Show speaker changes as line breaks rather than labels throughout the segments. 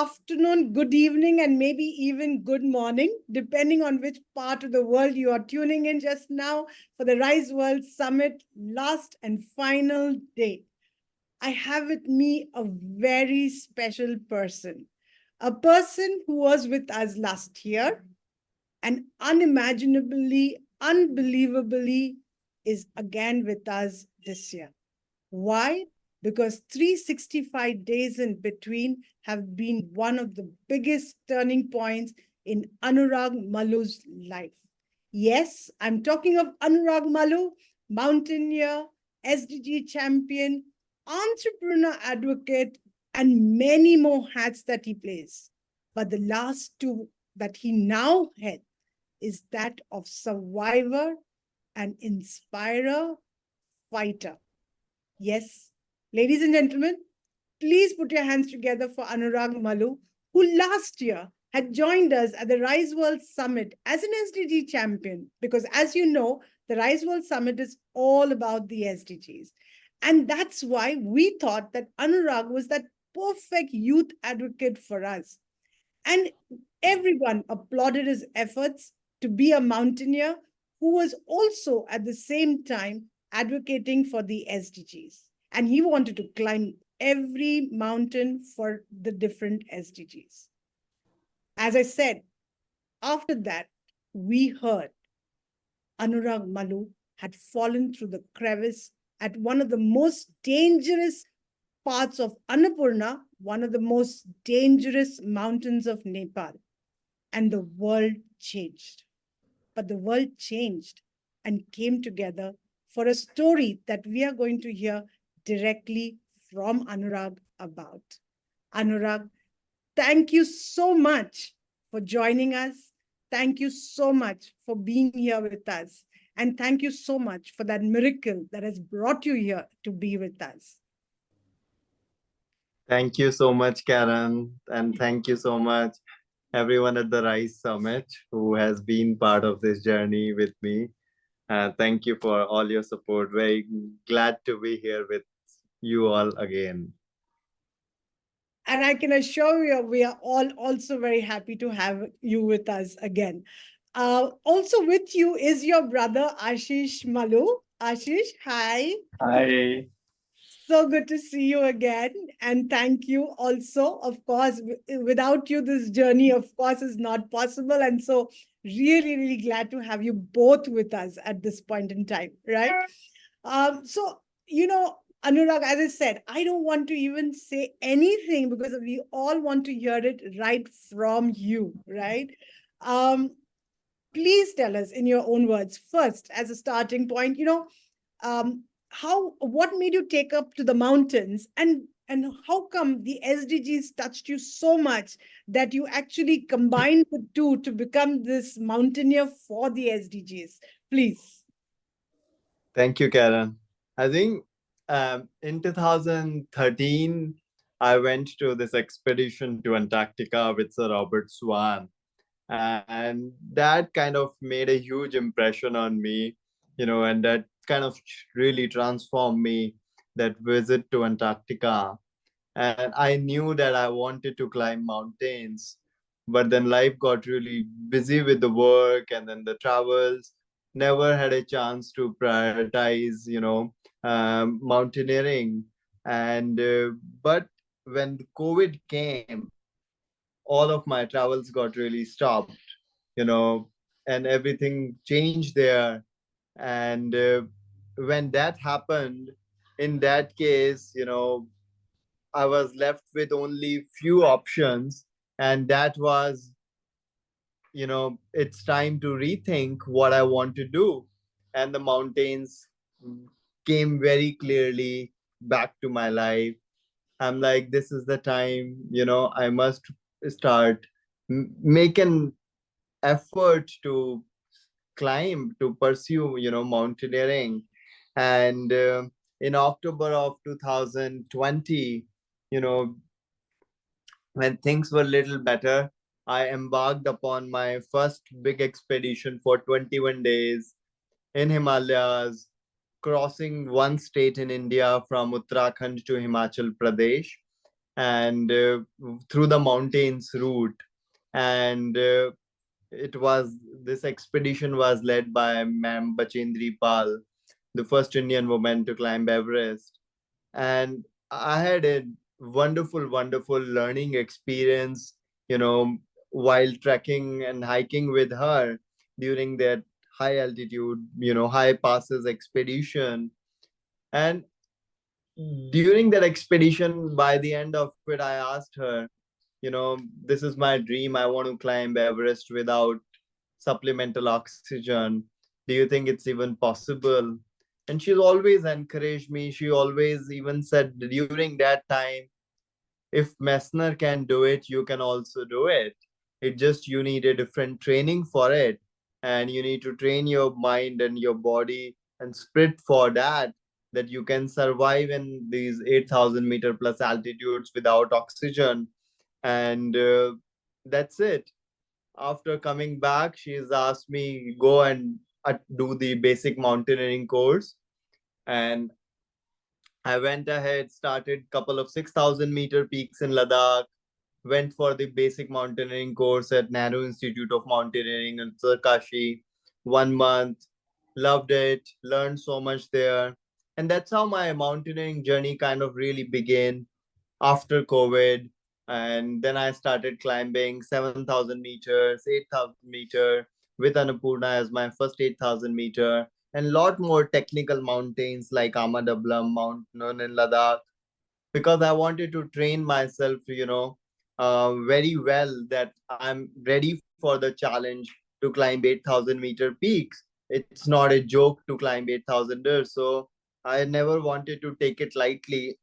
afternoon, good evening, and maybe even good morning, depending on which part of the world you are tuning in just now for the Rise World Summit last and final day. I have with me a very special person, a person who was with us last year and unimaginably, unbelievably is again with us this year. Why? Because 365 days in between have been one of the biggest turning points in Anurag Maloo's life. Yes, I'm talking of Anurag Maloo, Mountaineer, SDG champion, entrepreneur advocate, and many more hats that he plays. But the last two that he now had is that of survivor and inspirer, fighter. Yes, ladies and gentlemen, please put your hands together for Anurag Maloo, who last year had joined us at the Rise World Summit as an SDG champion. Because as you know, the Rise World Summit is all about the SDGs. And that's why we thought that Anurag was that perfect youth advocate for us. And everyone applauded his efforts to be a mountaineer who was also at the same time advocating for the SDGs. And he wanted to climb every mountain for the different SDGs. As I said, after that, we heard Anurag Maloo had fallen through the crevice at one of the most dangerous parts of Annapurna, one of the most dangerous mountains of Nepal. And the world changed. But the world changed and came together for a story that we are going to hear directly from Anurag about. Anurag, thank you so much for joining us. Thank you so much for being here with us. And thank you so much for that miracle that has brought you here to be with us.
Thank you so much, Karen. And thank you so much, everyone at the Rise Summit who has been part of this journey with me. Thank you for all your support. Very glad to be here with you all again.
And I can assure you, we are all also very happy to have you with us again. Also with you is your brother, Ashish Maloo. Ashish, hi.
Hi.
So good to see you again. And thank you also. Of course, without you, this journey, of course, is not possible. And so really, really glad to have you both with us at this point in time, right? So, Anurag, as I said, I don't want to even say anything because we all want to hear it right from you, right? Please tell us in your own words, first, as a starting point, what made you take up to the mountains and how come the SDGs touched you so much that you actually combined the two to become this mountaineer for the SDGs? Please.
Thank you, Karen. I think in 2013, I went to this expedition to Antarctica with Sir Robert Swan. And that kind of made a huge impression on me, and that kind of really transformed me, that visit to Antarctica. And I knew that I wanted to climb mountains, but then life got really busy with the work and then the travels. Never had a chance to prioritize, mountaineering. And but when the COVID came, all of my travels got really stopped, you know, and everything changed there. And when that happened, in that case, I was left with only few options, and that was, it's time to rethink what I want to do. And the mountains came very clearly back to my life. I'm like, this is the time, I must start making effort to climb, to pursue, mountaineering. And in October of 2020, you know, when things were a little better, I embarked upon my first big expedition for 21 days in Himalayas, crossing one state in India from Uttarakhand to Himachal Pradesh. and through the mountains route. And it was this expedition was led by Ma'am Bachendri Pal, the first Indian woman to climb Everest. And I had a wonderful, wonderful learning experience, you know, while trekking and hiking with her during that high altitude, high passes expedition. And during that expedition, by the end of it, I asked her, this is my dream. I want to climb Everest without supplemental oxygen. Do you think it's even possible? And she's always encouraged me. She always even said during that time, if Messner can do it, you can also do it. It just you need a different training for it. And you need to train your mind and your body and spirit for that you can survive in these 8,000-meter plus altitudes without oxygen. And that's it. After coming back, she's asked me go and do the basic mountaineering course. And I went ahead, started couple of 6,000-meter peaks in Ladakh, went for the basic mountaineering course at Nehru Institute of Mountaineering in Uttarakhand, 1 month, loved it, learned so much there. And that's how my mountaineering journey kind of really began after COVID. And then I started climbing 7,000 meters, 8,000 meter with Annapurna as my first 8,000 meter, and lot more technical mountains like Amadablam Mountain in Ladakh, because I wanted to train myself, very well, that I'm ready for the challenge to climb 8,000-meter peaks. It's not a joke to climb 8,000ers. So I never wanted to take it lightly.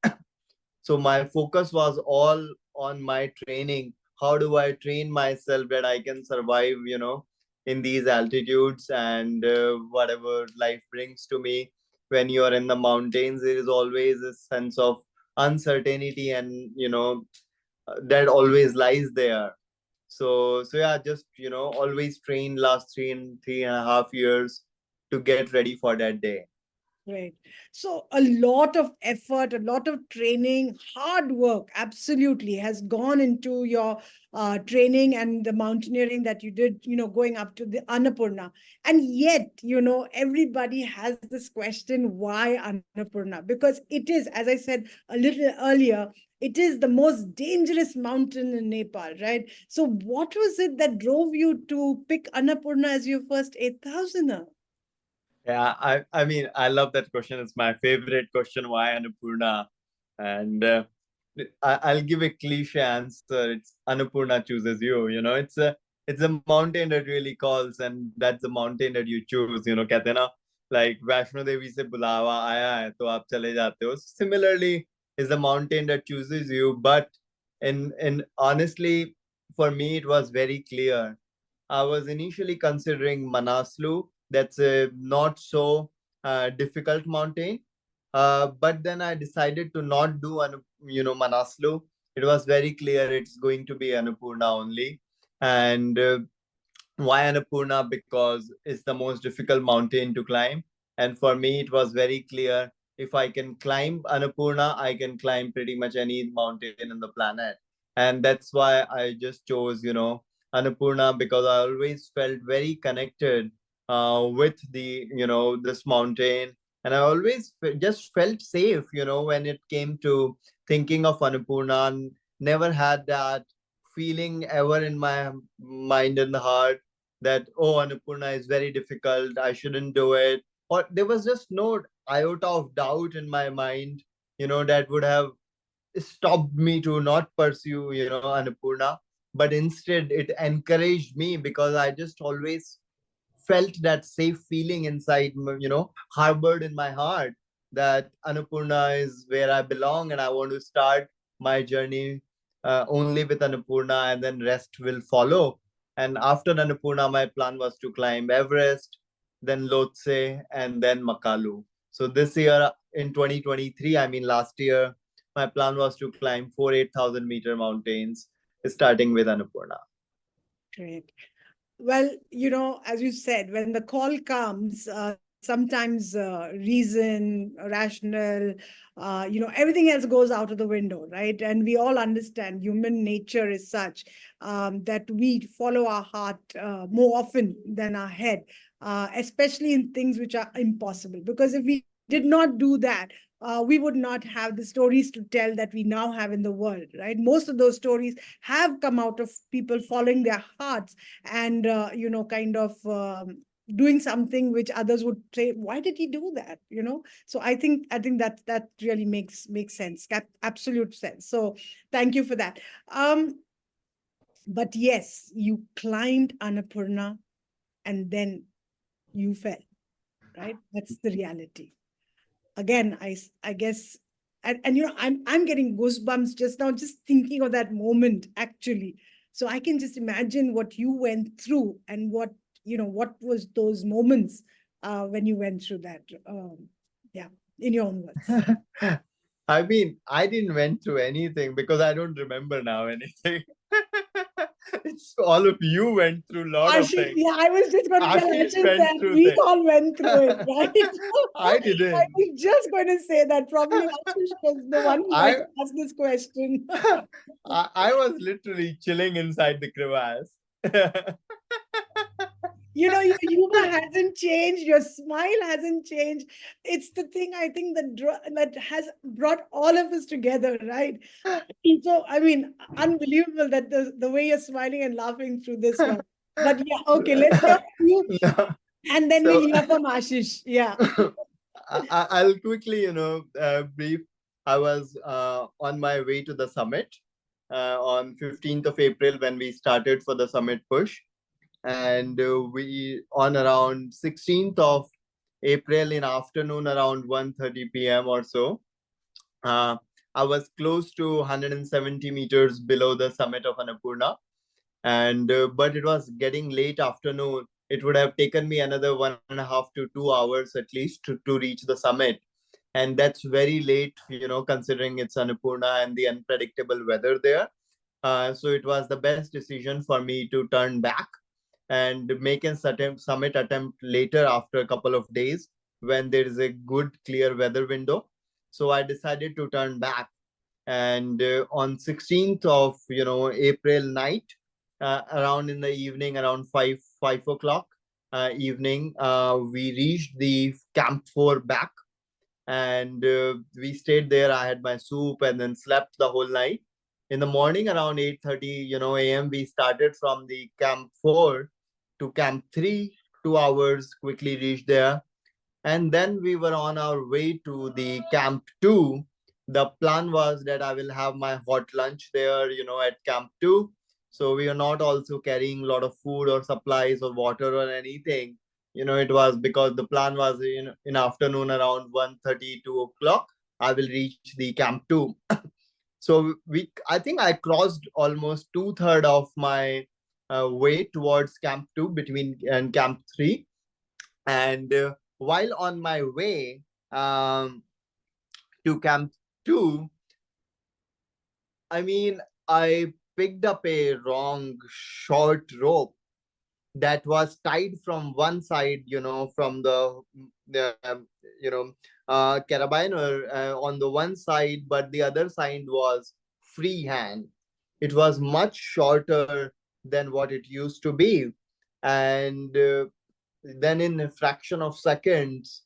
So my focus was all on my training. How do I train myself that I can survive, in these altitudes, and whatever life brings to me. When you are in the mountains, there is always a sense of uncertainty, and that always lies there. So yeah, just always train last 3.5 years to get ready for that day.
Right. So a lot of effort, a lot of training, hard work, absolutely has gone into your training and the mountaineering that you did, going up to the Annapurna. And yet, everybody has this question, why Annapurna? Because it is, as I said a little earlier, it is the most dangerous mountain in Nepal, right? So what was it that drove you to pick Annapurna as your first 8,000er?
Yeah, I mean, I love that question. It's my favorite question. Why Annapurna? And I'll give a cliche answer. It's Annapurna chooses you. It's a mountain that really calls, and that's the mountain that you choose. कहते हैं ना, like Vaishno Devi से बुलावा आया है तो आप चले जाते हो. Similarly, is the mountain that chooses you. But in honestly, for me, it was very clear. I was initially considering Manaslu. That's a not so difficult mountain. But then I decided to not do Manaslu. It was very clear it's going to be Annapurna only. And why Annapurna? Because it's the most difficult mountain to climb. And for me, it was very clear, if I can climb Annapurna, I can climb pretty much any mountain in the planet. And that's why I just chose, Annapurna, because I always felt very connected with this mountain. And I always just felt safe, when it came to thinking of Annapurna. And never had that feeling ever in my mind and heart that, oh, Annapurna is very difficult, I shouldn't do it. Or there was just no iota of doubt in my mind, that would have stopped me to not pursue, Annapurna. But instead, it encouraged me, because I just always felt that safe feeling inside, harbored in my heart, that Annapurna is where I belong, and I want to start my journey only with Annapurna, and then rest will follow. And after Annapurna, my plan was to climb Everest, then Lhotse, and then Makalu. So this year in 2023, I mean last year, my plan was to climb 8,000-meter mountains, starting with Annapurna.
Great. Well, as you said, when the call comes, sometimes reason, rational, everything else goes out of the window, right? And we all understand human nature is such that we follow our heart more often than our head, especially in things which are impossible. Because if we did not do that, we would not have the stories to tell that we now have in the world, right? Most of those stories have come out of people following their hearts and, kind of doing something which others would say, why did he do that? So I think that really makes sense, absolute sense. So thank you for that. But yes, you climbed Annapurna and then you fell, right? That's the reality. Again, I guess, and I'm getting goosebumps just now, just thinking of that moment, actually. So I can just imagine what you went through and what was those moments when you went through that. Yeah, in your own words.
I mean, I didn't went through anything because I don't remember now anything. It's all of you went through a lot of
Ashish,
things.
yeah, I was just going to tell
Ashish
Ashish
went
that
through
we
things.
all went through it, right?
I
I
didn't.
was just going to say that probably Ashish was the one who might
I,
ask this question.
I was literally chilling inside the crevasse.
Your humor hasn't changed, your smile hasn't changed. It's the thing, I think, that has brought all of us together, right? So I mean, unbelievable that the way you're smiling and laughing through this one. But yeah, okay, let's hear from you,
No.
and then we'll
So
hear from Ashish. Yeah.
I'll quickly, brief. I was on my way to the summit on 15th of April when we started for the summit push. And we on around 16th of April in afternoon around 1:30 p.m. or so, uh, I was close to 170 meters below the summit of Annapurna, and but it was getting late afternoon. It would have taken me another 1.5 to 2 hours at least to reach the summit, and that's very late, considering it's Annapurna and the unpredictable weather there. So it was the best decision for me to turn back and make a summit attempt later after a couple of days when there is a good clear weather window. So I decided to turn back, and on 16th of April night, around in the evening, around 5 o'clock evening, we reached the camp 4 back, and we stayed there. I had my soup and then slept the whole night. In the morning around 8:30 a.m, we started from the camp 4 to camp 3, 2 hours, quickly reached there, and then we were on our way to the camp 2. The plan was that I will have my hot lunch there, at camp 2. So we are not also carrying a lot of food or supplies or water or anything. It was because the plan was in afternoon around 1:30, 2 o'clock, I will reach the camp 2. So I think I crossed almost two-third of my way towards camp 2 between and camp 3. And while on my way to camp 2, I mean, I picked up a wrong short rope that was tied from one side, from the carabiner on the one side, but the other side was freehand. It was much shorter than what it used to be. And then in a fraction of seconds,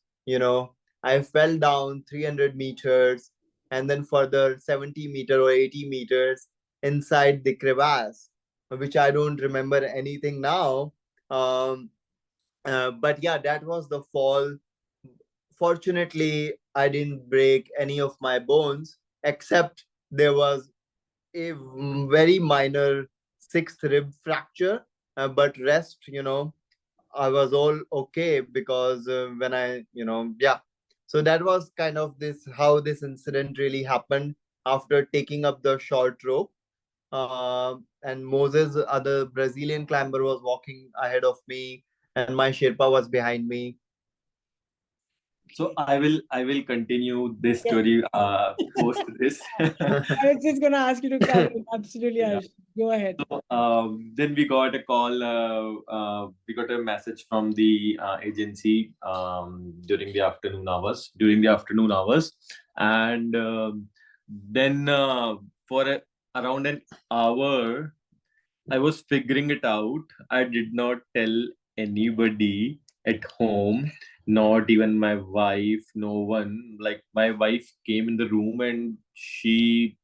I fell down 300 meters and then further 70 meter or 80 meters inside the crevasse, which I don't remember anything now. um, but yeah, that was the fall. Fortunately, I didn't break any of my bones, except there was a very minor sixth rib fracture. But rest, I was all okay because when yeah. So that was kind of this how this incident really happened after taking up the short rope. And Moses, other Brazilian climber, was walking ahead of me, and my Sherpa was behind me.
So I will continue this
Yes.
story post this.
I was just gonna ask you to carry on. Absolutely,
Yeah.
Harsh. Go ahead.
So then we got a call. We got a message from the agency during the afternoon hours. And then for around an hour, I was figuring it out. I did not tell anybody at home, not even my wife, no one. Like my wife came in the room and she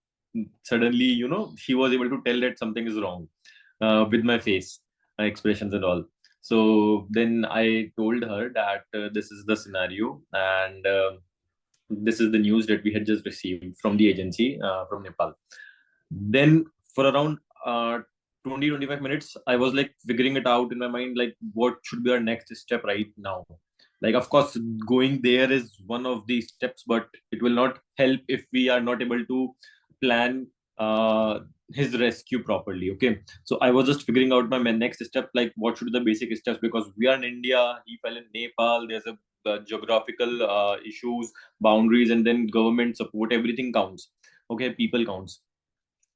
suddenly, she was able to tell that something is wrong with my face, expressions and all. So then I told her that this is the scenario and this is the news that we had just received from the agency from Nepal. Then for around 20-25 minutes, I was like figuring it out in my mind, like what should be our next step right now. Like, of course, going there is one of the steps, but it will not help if we are not able to plan his rescue properly. Okay, so I was just figuring out my next step, like what should be the basic steps, because we are in India, he fell in Nepal, there's a geographical issues, boundaries, and then government support, everything counts. Okay, people counts.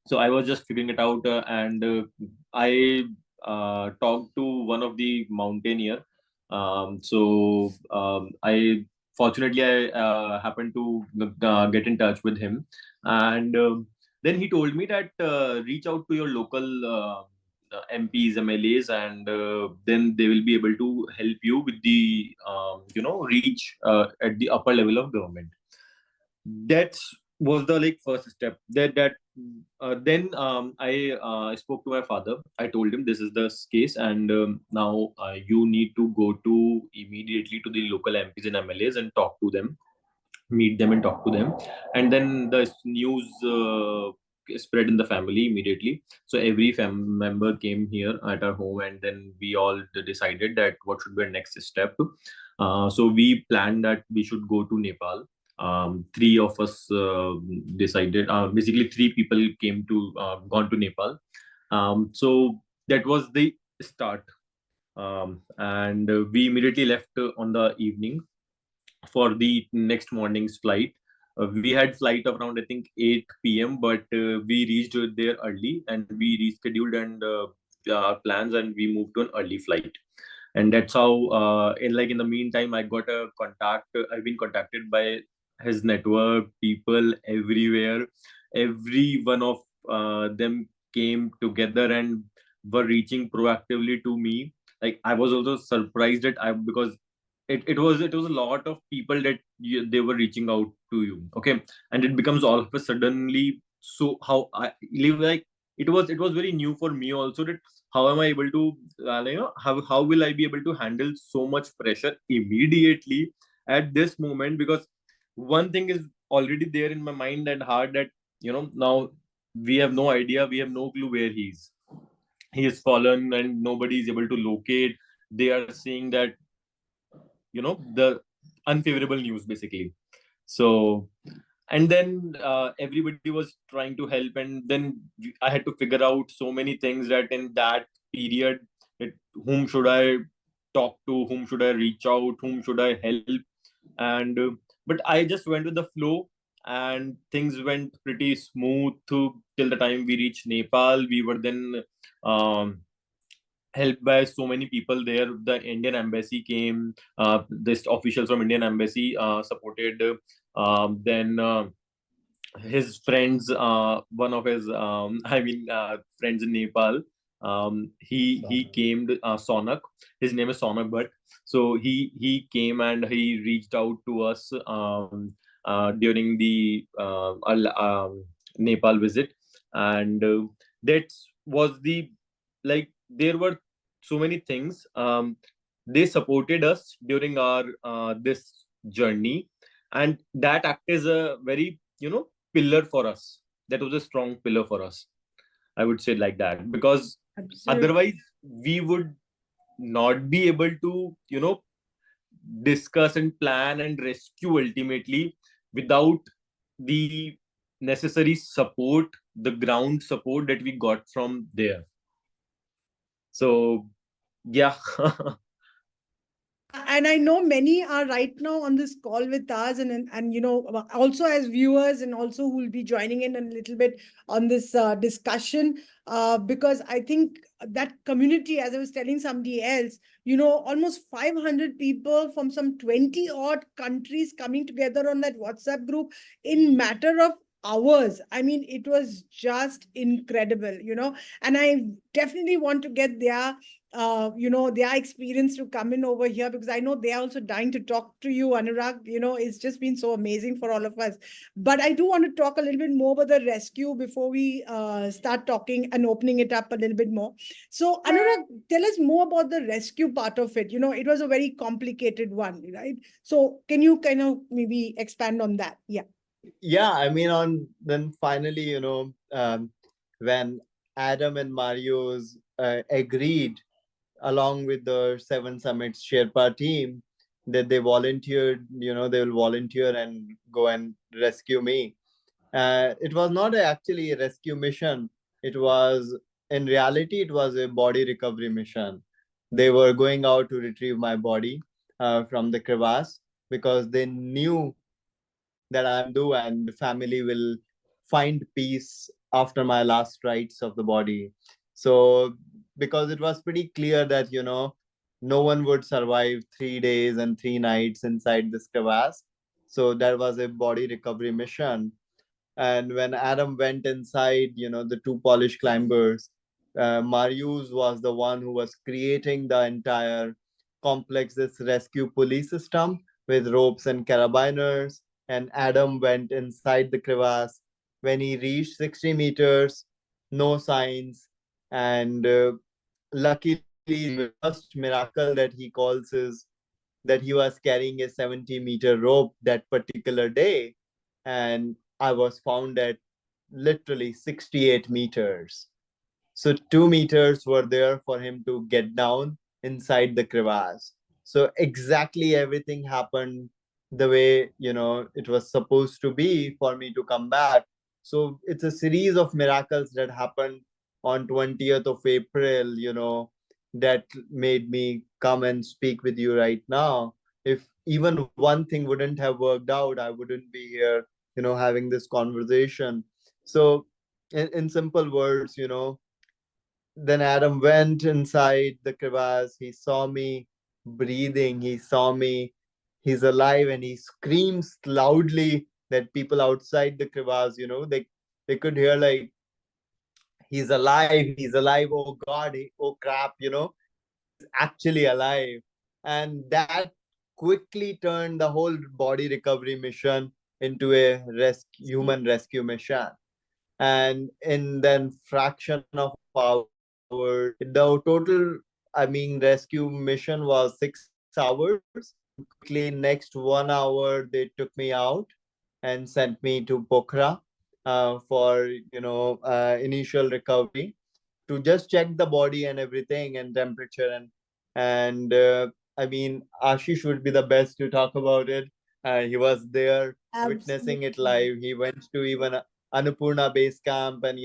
So I was just figuring it out, and I talked to one of the mountaineer. I fortunately I happened to get in touch with him, and then he told me that reach out to your local MPs, MLAs, and then they will be able to help you with the reach at the upper level of government. That was the like first step. Then I spoke to my father. I told him this is the case, and now you need to go to immediately to the local MPs and MLAs and talk to them, meet them and talk to them. And then the news spread in the family immediately. So every member came here at our home, and then we all decided that what should be our next step. So we planned that we should go to Nepal. Three of us decided, basically three people came to gone to Nepal. So that was the start. And we immediately left on the evening for the next morning's flight. We had flight of around I think 8 p.m., but we reached there early and we rescheduled and our plans, and we moved to an early flight. And that's how in the meantime I got a contact. I've been contacted by his network people everywhere. Every one of them came together and were reaching proactively to me. Like I was also surprised that I because it was a lot of people that they were reaching out to you. Okay, and it becomes all of a suddenly. So how I live, like it was very new for me also, that how am I able to how will I be able to handle so much pressure immediately at this moment, because one thing is already there in my mind and heart, that now we have no idea, we have no clue where he is fallen and nobody is able to locate. They are saying that the unfavorable news basically. So, and then everybody was trying to help, and then I had to figure out so many things, that in that period, that whom should I talk to, whom should I reach out, whom should I help. And but I just went with the flow, and things went pretty smooth till the time we reached Nepal. We were then um, helped by so many people there. The Indian embassy came, this officials from Indian embassy supported. Then his friends, one of his friends in Nepal, he came to Sonak. His name is Sonak, but so he came and he reached out to us during the Nepal visit. And that was the, like, there were so many things. They supported us during our this journey, and that act is a very pillar for us. That was a strong pillar for us, I would say, like that, because
Absolutely.
otherwise we would not be able to discuss and plan and rescue ultimately without the necessary support, the ground support that we got from there. So yeah.
and I know many are right now on this call with us, and you know, also as viewers, and also who will be joining in a little bit on this discussion, because I think that community, as I was telling somebody else, you know, almost 500 people from some 20 odd countries coming together on that WhatsApp group in matter of hours. I mean, it was just incredible, you know, and I definitely want to get their you know, their experience to come in over here, because I know they're also dying to talk to you, Anurag. You know, it's just been so amazing for all of us. But I do want to talk a little bit more about the rescue before we start talking and opening it up a little bit more. So, Anurag, tell us more about the rescue part of it. You know, it was a very complicated one, right? So, can you kind of maybe expand on that? Yeah.
Yeah, I mean, on then finally, when Adam and Mario's agreed, along with the Seven Summits Sherpa team, that they volunteered, they will volunteer and go and rescue me. It was not actually a rescue mission. It was, in reality, it was a body recovery mission. They were going out to retrieve my body from the crevasse, because they knew that I'm due and the family will find peace after my last rites of the body. So, because it was pretty clear that, no one would survive 3 days and 3 nights inside this crevasse. So, that was a body recovery mission. And when Adam went inside, the two Polish climbers, Marius was the one who was creating the entire complex, this rescue police system with ropes and carabiners. And Adam went inside the crevasse. When he reached 60 meters, no signs. And luckily, the first miracle that he calls is that he was carrying a 70-meter rope that particular day. And I was found at literally 68 meters. So 2 meters were there for him to get down inside the crevasse. So exactly everything happened the way, it was supposed to be for me to come back. So it's a series of miracles that happened on 20th of April, that made me come and speak with you right now. If even one thing wouldn't have worked out, I wouldn't be here, having this conversation. So in simple words, then Adam went inside the crevasse. He saw me breathing. He saw me. He's alive, and he screams loudly that people outside the crevasse, they could hear like, he's alive. He's alive. Oh God. Oh crap. He's actually alive. And that quickly turned the whole body recovery mission into a human rescue mission. And in then fraction of hours, the total, rescue mission was 6 hours. Quickly, next 1 hour, they took me out and sent me to Pokhara for initial recovery, to just check the body and everything, and temperature, and Ashish would be the best to talk about it. He was there witnessing it live. He went to even Annapurna base camp, and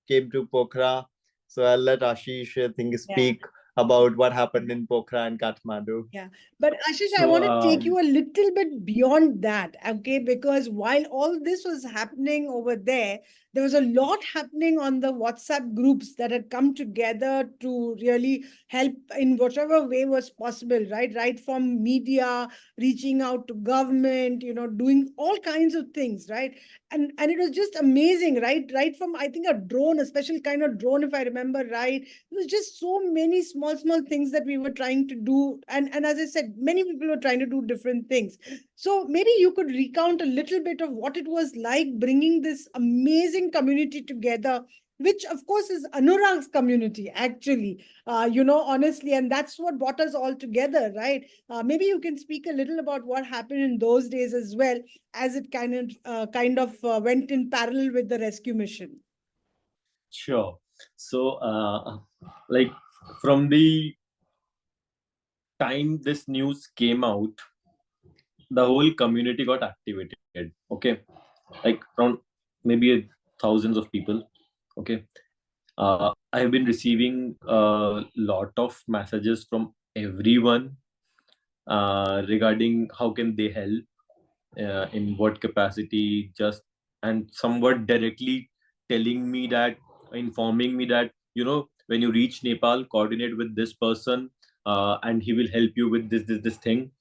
came to Pokhara. So I'll let Ashish speak about what happened in Pokhara and Kathmandu.
Yeah. But Ashish, I want to take you a little bit beyond that, okay? Because while all this was happening over there was a lot happening on the WhatsApp groups that had come together to really help in whatever way was possible, right? Right from media, reaching out to government, doing all kinds of things, right? And it was just amazing, right? Right from, I think, a drone, a special kind of drone, if I remember right. It was just so many small things that we were trying to do, and as I said, many people were trying to do different things. So maybe you could recount a little bit of what it was like bringing this amazing community together, which of course is Anurag's community, actually, honestly, and that's what brought us all together, right? Maybe you can speak a little about what happened in those days as well, as it kind of went in parallel with the rescue mission.
Sure. So, like from the time this news came out, the whole community got activated. Okay, like around maybe thousands of people. Okay, I have been receiving a lot of messages from everyone regarding how can they help, in what capacity, just and somewhat directly telling me that, informing me that, when you reach Nepal, coordinate with this person, and he will help you with this thing.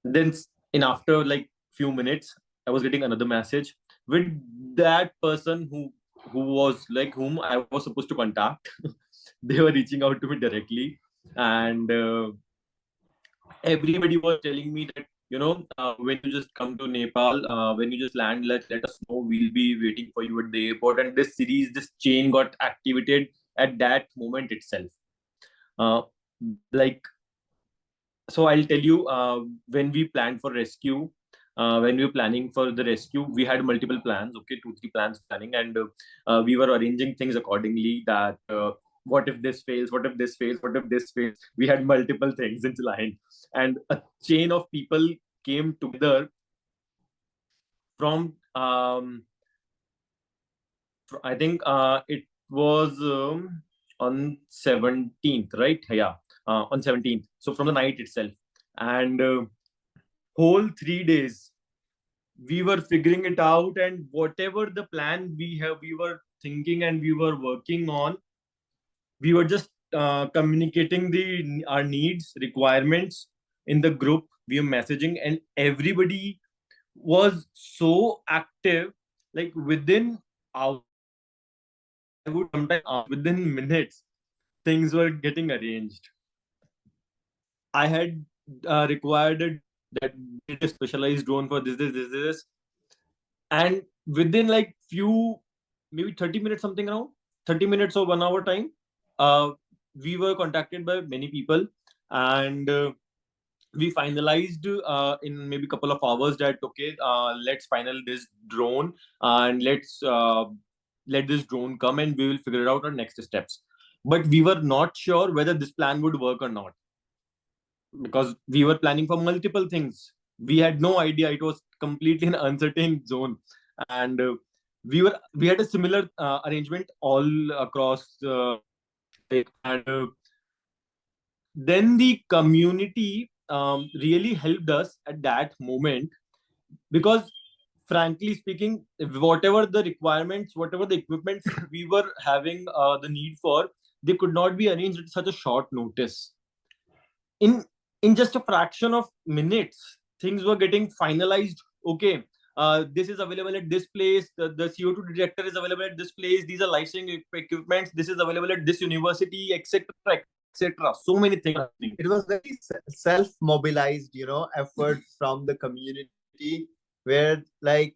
Then in after like few minutes, I was getting another message with that person who was like whom I was supposed to contact. They were reaching out to me directly, and everybody was telling me that, when you just come to Nepal, when you just land, let us know, we'll be waiting for you at the airport. And this chain got activated at that moment itself. Like, so I'll tell you, when we planned for rescue, when we were planning for the rescue, we had multiple plans, okay, 2 3 plans planning, and we were arranging things accordingly, that what if this fails, what if this fails, what if this fails. We had multiple things in line, and a chain of people came together from, I think it was on 17th, right? Yeah, on 17th. So from the night itself, and whole 3 days we were figuring it out, and whatever the plan we were thinking and we were working on, we were just communicating our needs, requirements in the group. We were messaging, and everybody was so active, like within hours, I would sometimes within minutes, things were getting arranged. I had required that a specialized drone for this, and within like few, maybe 30 minutes, something around 30 minutes or 1 hour time, we were contacted by many people, and we finalized in maybe couple of hours that, okay, let's final this drone, and let's let this drone come, and we will figure out our next steps. But we were not sure whether this plan would work or not, because we were planning for multiple things. We had no idea. It was completely an uncertain zone, and we had a similar arrangement all across, and then the community really helped us at that moment, because frankly speaking, whatever the requirements, whatever the equipments we were having the need for, they could not be arranged at such a short notice. In just a fraction of minutes, things were getting finalized. Okay, this is available at this place, the CO2 detector is available at this place, these are life-saving equipments, this is available at this university, etc, etc. So many things are happening.
It was very self-mobilized, effort from the community, where like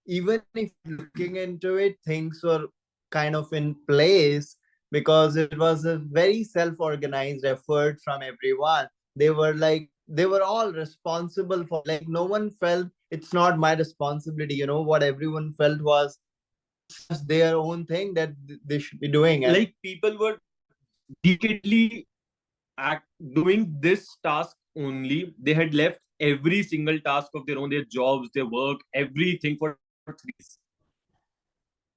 even if looking into it, things were kind of in place, because it was a very self-organized effort from everyone. They were all responsible for, like, no one felt it's not my responsibility. What everyone felt was it's just their own thing that they should be doing. And
like, people were dedicatedly doing this task only. They had left every single task of their own, their jobs, their work, everything for 3 days.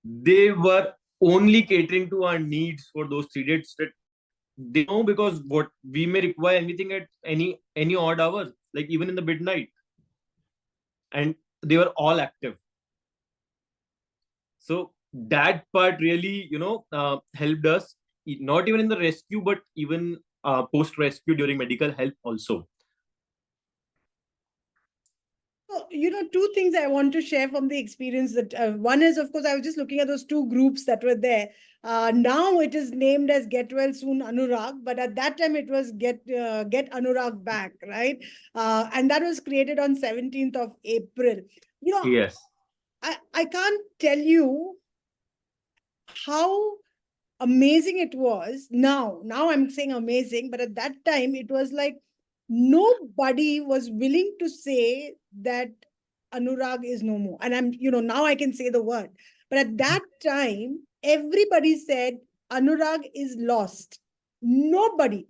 They were only catering to our needs for those 3 days. That they know, because what we may require anything at any odd hours, like even in the midnight, and they were all active. So that part really, helped us, not even in the rescue, but even post rescue, during medical help also.
So, two things I want to share from the experience. That one is, of course, I was just looking at those two groups that were there. Now it is named as Get Well Soon Anurag, but at that time it was Get Anurag Back, right? And that was created on 17th of April.
Yes.
I can't tell you how amazing it was. Now I'm saying amazing, but at that time it was like nobody was willing to say that Anurag is no more. And I'm, now I can say the word. But at that time, everybody said Anurag is lost. Nobody.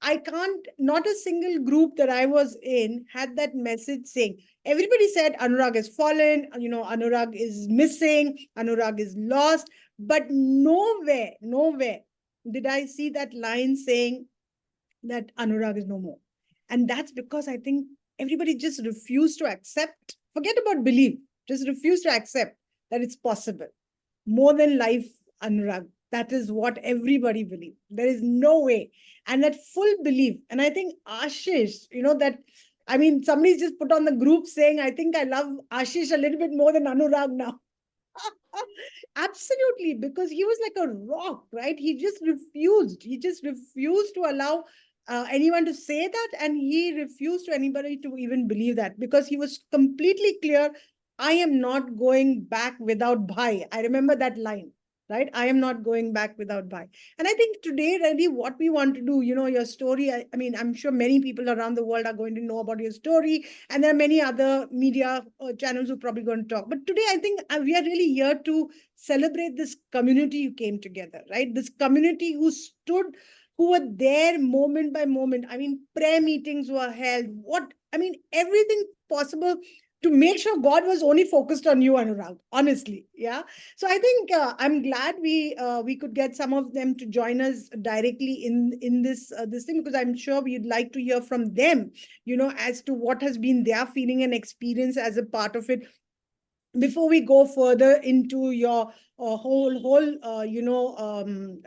I can't, not a single group that I was in had that message saying, everybody said Anurag has fallen, Anurag is missing, Anurag is lost. But nowhere did I see that line saying that Anurag is no more. And that's because I think everybody just refused to accept, forget about belief, just refuse to accept that it's possible. More than life, Anurag. That is what everybody believes. There is no way. And that full belief. And I think Ashish, that, I mean, somebody's just put on the group saying, I think I love Ashish a little bit more than Anurag now. Absolutely, because he was like a rock, right? He just refused. He just refused to allow anyone to say that, and he refused to anybody to even believe that because he was completely clear. I am not going back without Bhai. I remember that line, right? I am not going back without Bhai. And I think today, really, what we want to do, your story, I mean, I'm sure many people around the world are going to know about your story, and there are many other media channels who are probably going to talk. But today, I think we are really here to celebrate this community you came together, right? This community who stood, who were there moment by moment. I mean, prayer meetings were held. Everything possible to make sure God was only focused on you, Anurag, honestly. Yeah. So I think I'm glad we could get some of them to join us directly in this thing, because I'm sure we'd like to hear from them, as to what has been their feeling and experience as a part of it, before we go further into your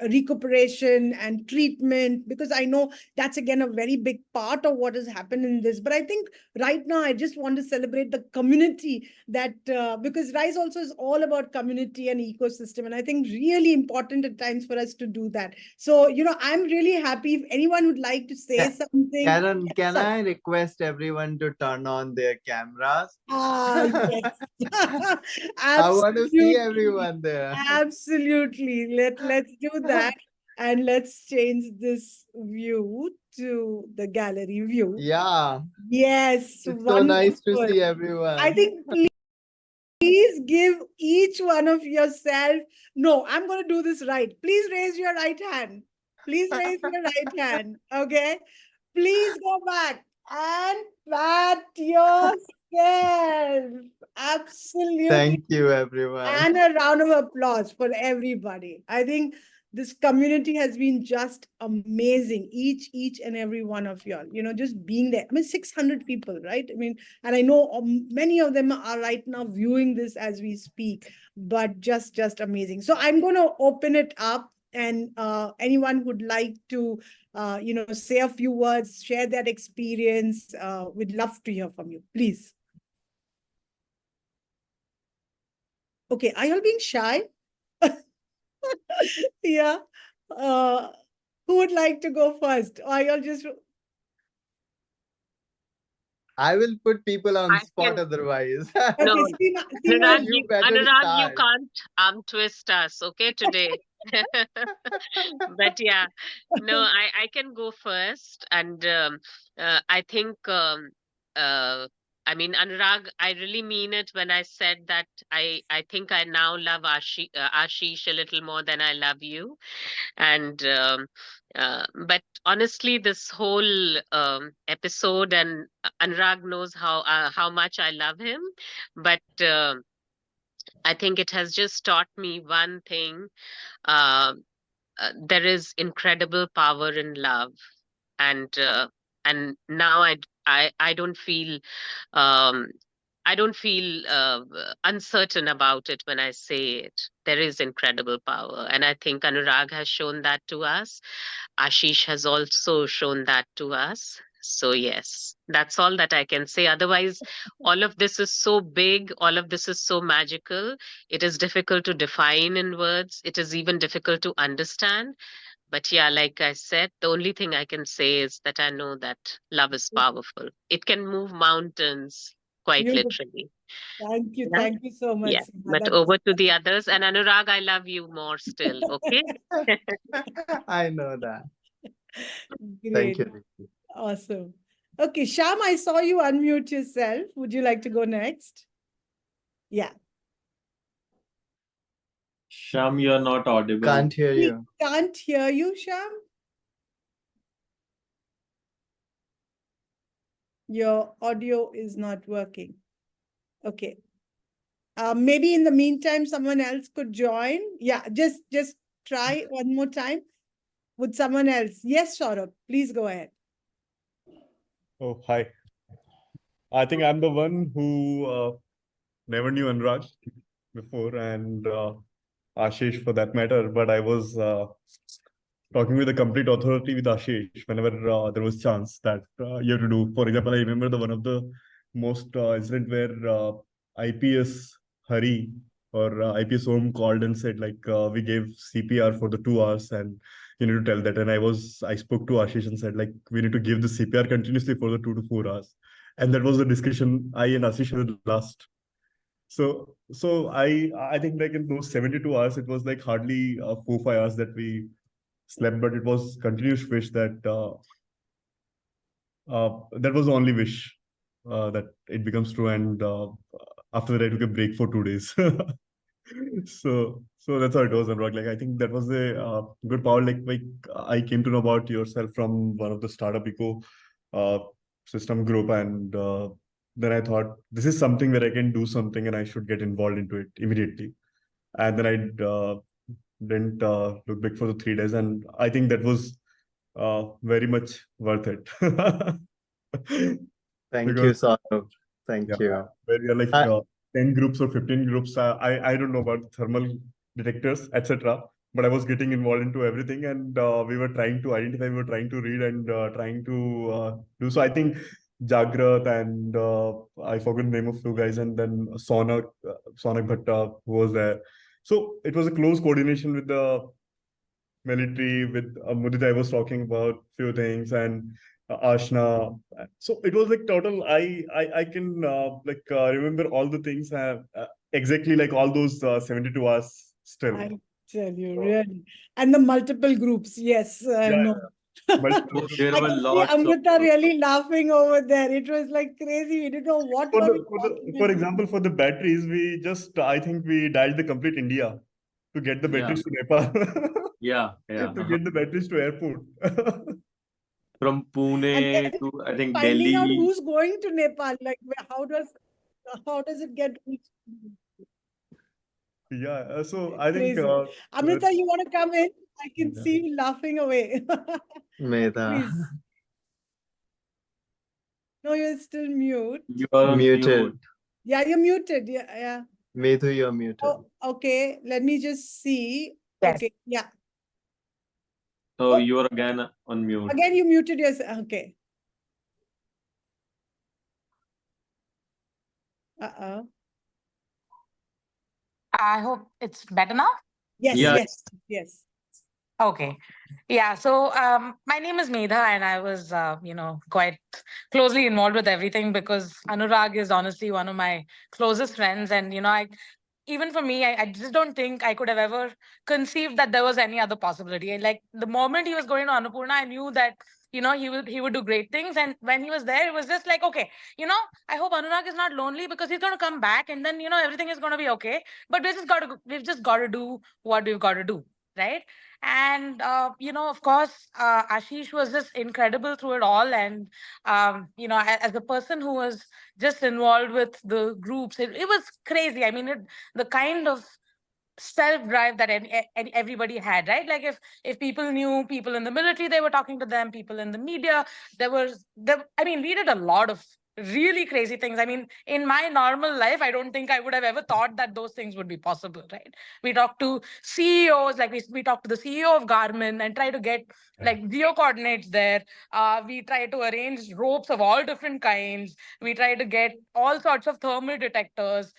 recuperation and treatment, because I know that's again a very big part of what has happened in this. But I think right now I just want to celebrate the community, that because Rise also is all about community and ecosystem, and I think really important at times for us to do that. So I'm really happy. If anyone would like to say something.
Karen,
Yes,
can
sir.
I request everyone to turn on their cameras?
Yes.
I want to see
Absolutely.
everyone there.
Absolutely. Let's do that. And let's change this view to the gallery view.
Yeah,
Yes,
it's so nice to
wonderful.
see
I
everyone.
think please give each one of yourself. No, I'm going to do this right. Please raise your right hand. Please raise your right hand. Okay. Please go back and pat yourself. Absolutely.
Thank you, everyone.
And a round of applause for everybody. I think this community has been just amazing. Each and every one of y'all, just being there. I mean, 600 people, right? I mean, and I know many of them are right now viewing this as we speak, but just amazing. So I'm going to open it up, and anyone would like to, say a few words, share that experience. We'd love to hear from you, please. Okay, are you all being shy? Yeah. Uh, who would like to go first? Or you'll just
I will put people on
I
spot
can.
otherwise.
No,
okay, Seema,
You better
Anurag, you
start.
can't twist us, okay, today. But yeah, no, I can go first, and I think I mean, Anurag, I really mean it when I said that I think I now love Ashish a little more than I love you. And but honestly, this whole episode, and Anurag knows how much I love him, but I think it has just taught me one thing. uh, there is incredible power in love, and now I don't feel um, I don't feel uncertain about it when I say it. There is incredible power. And I think Anurag has shown that to us. Ashish has also shown that to us. So, yes, that's all that I can say. Otherwise, all of this is so big, all of this is so magical. It is difficult to define in words, it is even difficult to understand. But yeah, like I said, the only thing I can say is that I know that love is powerful. It can move mountains, quite
beautiful.
literally.
Thank you.
Yeah.
Thank you so much,
Yeah.
Seema.
But over to the others. And Anurag, I love you more still. Okay.
I know that. Thank
Great.
you.
Awesome. Okay, Sham, I saw you unmute yourself. Would you like to go next? Yeah.
Sham, you're not audible.
Can't hear
We
you.
can't hear you, Sham. Your audio is not working. Okay. Maybe in the meantime, someone else could join. Yeah, just try one more time with someone else. Yes, Saurabh, please go ahead.
Oh, hi. I think I'm the one who never knew Anurag before, and Ashish for that matter. But I was talking with a complete authority with Ashish whenever there was chance that you have to do. For example, I remember the one of the most incident where IPS Hari or IPS Home called and said like we gave CPR for the 2 hours and you need to tell that. And I spoke to Ashish and said like we need to give the CPR continuously for the 2 to 4 hours. And that was the discussion I and Ashish had last. So I think like in those 72 hours, it was like hardly 4 5 hours that we slept, but it was continuous wish that that was the only wish that it becomes true. And after that, I took a break for 2 days. So that's how it was, Anurag. Like I think that was a good power. Like I came to know about yourself from one of the startup eco uh, system group, and then I thought this is something where I can do something, and I should get involved into it immediately. And then I didn't look back for the 3 days, and I think that was very much worth it.
Thank you,
Because
Saurabh. Thank
yeah,
you.
where you're like
I,
10 groups or 15 groups. I don't know about thermal detectors, etc. But I was getting involved into everything, and we were trying to identify, we were trying to read, and trying to do. So I think Jagrat and I forgot the name of two guys, and then Sonak Bhatta who was there. So it was a close coordination with the military, with Mudita. I was talking about few things, and Ashna. So it was like total. I can remember all the things exactly like all those 72 hours still.
I tell you,
So,
really. And the multiple groups. Yes, I
yeah,
know.
multiple.
Oh, there
I
were
can see
lots of.
Amrita really laughing over there. It was like crazy. We didn't know what were we talking
For
about.
example, for the batteries, we just I think we dialed the complete India to get the
Yeah,
batteries to Nepal,
yeah, yeah.
to get the batteries to airport.
From
And
Pune
then
to I think
finding out
Delhi.
who's going to Nepal. Like, how does it get reached?
Yeah, so I think
Crazy. Amrita,
that's
you want to come in? I can
yeah.
see you laughing away.
Medha.
Please. No, you're still mute.
You are on
Muted.
mute.
Yeah, you're muted. Yeah, yeah.
Medhu, you're muted.
Oh, okay. Let me just see.
Yes.
Okay. Yeah.
So
Oh,
you are again on mute.
again, you muted yourself. Okay. Uh-oh.
I hope it's better now.
Yes,
Yeah,
yes, yes.
Okay. Yeah. So my name is Medha, and I was, quite closely involved with everything because Anurag is honestly one of my closest friends. And, even for me, I just don't think I could have ever conceived that there was any other possibility. And like the moment he was going to Annapurna, I knew that, he would do great things. And when he was there, it was just like, okay, I hope Anurag is not lonely because he's going to come back and then, everything is going to be okay. But we've just got to do what we've got to do. Right. And of course, Ashish was just incredible through it all. And as a person who was just involved with the groups, it was crazy. I mean, the kind of self drive that everybody had, right? Like if people knew people in the military, they were talking to them. People in the media, I mean, we did a lot of really crazy things. I mean, in my normal life, I don't think I would have ever thought that those things would be possible, right? We talked to CEOs, like we talked to the CEO of Garmin and try to get like geo coordinates there. We try to arrange ropes of all different kinds. We try to get all sorts of thermal detectors.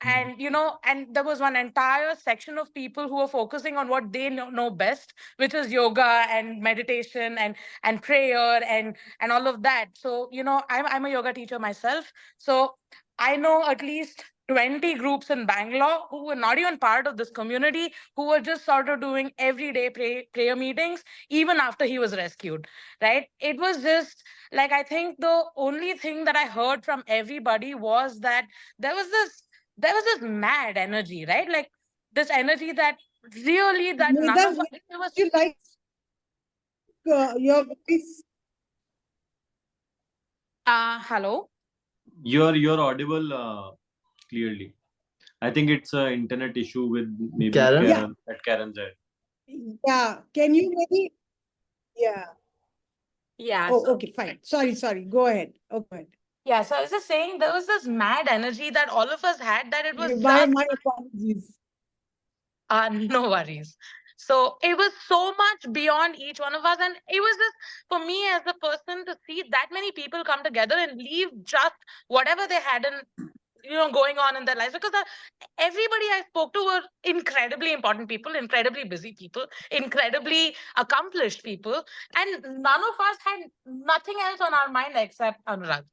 And and there was one entire section of people who were focusing on what they know best, which is yoga and meditation and prayer and all of that. So I'm a yoga teacher myself, so I know at least 20 groups in Bangalore who were not even part of this community, who were just sort of doing everyday prayer meetings even after he was rescued, right? It was just like, I think the only thing that I heard from everybody was that there was this there was this mad energy, right? Like this energy that really that none
Medha,
of us,
would
it was.
you like your voice?
Hello.
you're audible clearly. I think it's an internet issue with maybe
Karen?
Yeah,
Karen at Karen's end.
yeah. Can you maybe? Yeah.
Yeah.
Oh,
so-
okay, fine. Sorry. Go ahead. Oh, go ahead.
Yeah. So I was just saying there was this mad energy that all of us had that it was
My apologies.
no worries. So it was so much beyond each one of us. And it was just for me as a person to see that many people come together and leave just whatever they had in going on in their lives, because everybody I spoke to were incredibly important people, incredibly busy people, incredibly accomplished people, and none of us had nothing else on our mind except Anurag.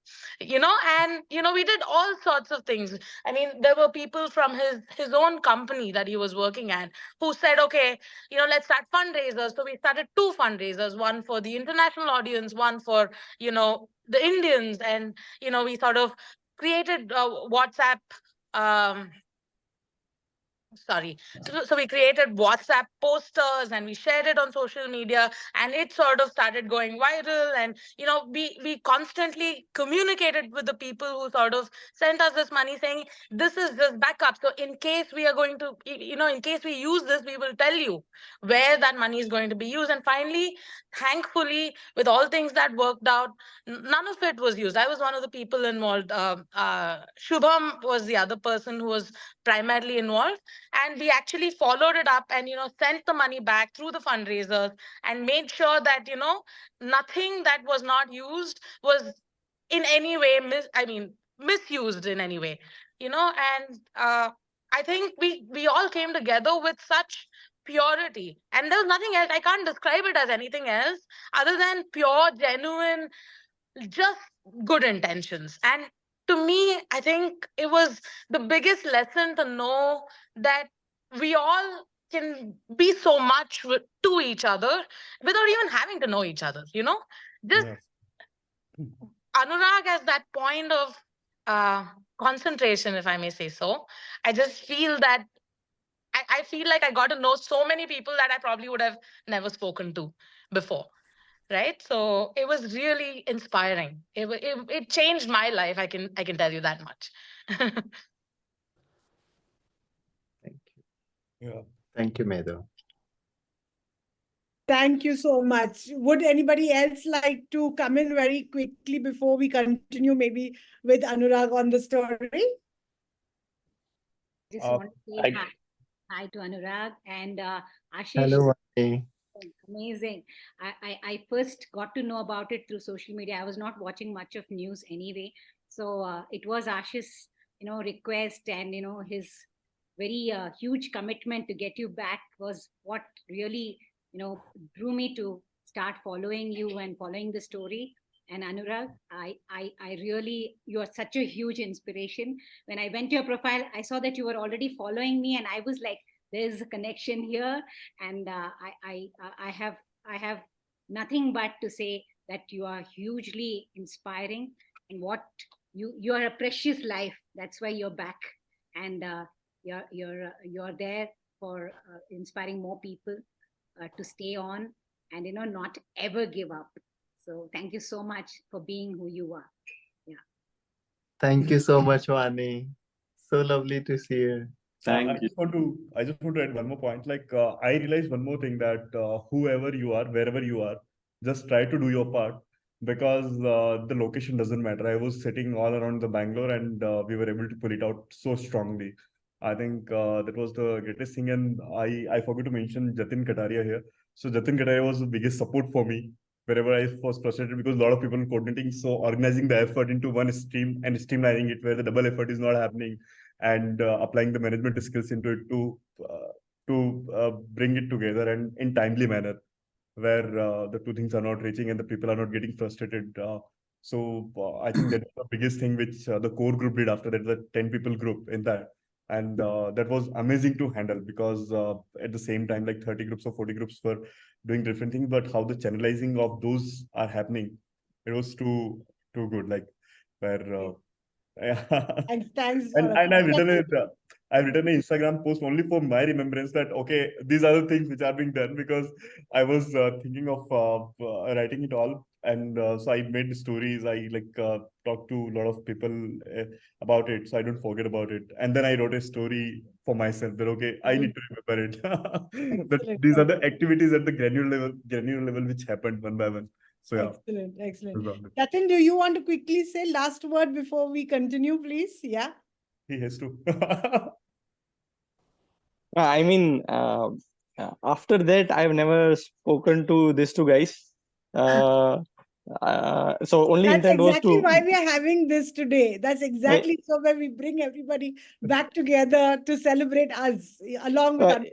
And we did all sorts of things. I mean, there were people from his own company that he was working at who said, okay, let's start fundraisers. So we started two fundraisers, one for the international audience, one for the Indians, and we sort of created WhatsApp. Um, so we created WhatsApp posters and we shared it on social media, and it sort of started going viral. And we constantly communicated with the people who sort of sent us this money, saying this is just backup, so in case we are going to in case we use this, we will tell you where that money is going to be used. And finally, thankfully, with all things that worked out, none of it was used. I was one of the people involved. Shubham was the other person who was primarily involved, and we actually followed it up and sent the money back through the fundraisers and made sure that nothing that was not used was in any way misused in any way. And I think we all came together with such purity, and there was nothing else. I can't describe it as anything else other than pure, genuine, just good intentions. And to me, I think it was the biggest lesson to know that we all can be so much to each other without even having to know each other. Just
Yeah.
Anurag has that point of concentration, if I may say so. I just feel that I feel like I got to know so many people that I probably would have never spoken to before. Right. So it was really inspiring. It changed my life. I can tell you that much.
Thank you.
Yeah.
Thank you, Medha.
Thank you so much. Would anybody else like to come in very quickly before we continue, maybe with Anurag on the story?
Just
Uh,
want to say hi to Anurag and Ashish.
Hello, Vani.
Amazing. I first got to know about it through social media. I was not watching much of news anyway. So it was Ashish's, request and, his very huge commitment to get you back was what really, drew me to start following you and following the story. And Anurag, I really, you are such a huge inspiration. When I went to your profile, I saw that you were already following me, and I was like, there's a connection here. And I have nothing but to say that you are hugely inspiring, and what you are a precious life. That's why you're back, and you're there for inspiring more people to stay on and not ever give up. So thank you so much for being who you are. Yeah.
Thank you so much, Vani. So lovely to see you.
Thank
I
you.
just want to add one more point. Like I realized one more thing that whoever you are, wherever you are, just try to do your part, because the location doesn't matter. I was sitting all around the Bangalore, and we were able to pull it out so strongly. I think that was the greatest thing. And I forgot to mention Jatin Kataria here. So Jatin Kataria was the biggest support for me wherever I was frustrated, because a lot of people coordinating, so organizing the effort into one stream and streamlining it where the double effort is not happening, and applying the management skills into it to bring it together and in timely manner, where the two things are not reaching and the people are not getting frustrated. So I think that's the biggest thing which the core group did after that, the 10 people group in that. And that was amazing to handle, because at the same time, like 30 groups or 40 groups were doing different things, but how the channelizing of those are happening, it was too good. Like where yeah.
And thanks
And
for
I've written an Instagram post only for my remembrance that okay, these are the things which are being done, because I was thinking of writing it all, and so I made stories. I talked to a lot of people about it, so I don't forget about it. And then I wrote a story for myself that okay, I need to remember it. That
Excellent.
these are the activities at the granular level which happened one by one. So yeah,
Excellent, excellent.
that's about it.
Jatin, do you want to quickly say last word before we continue, please? Yeah.
He has to.
I mean, after that, I've never spoken to these two guys. So only
That's
intent was
exactly
to.
why we are having this today. That's exactly so where we bring everybody back together to celebrate us along with
Uh,
our.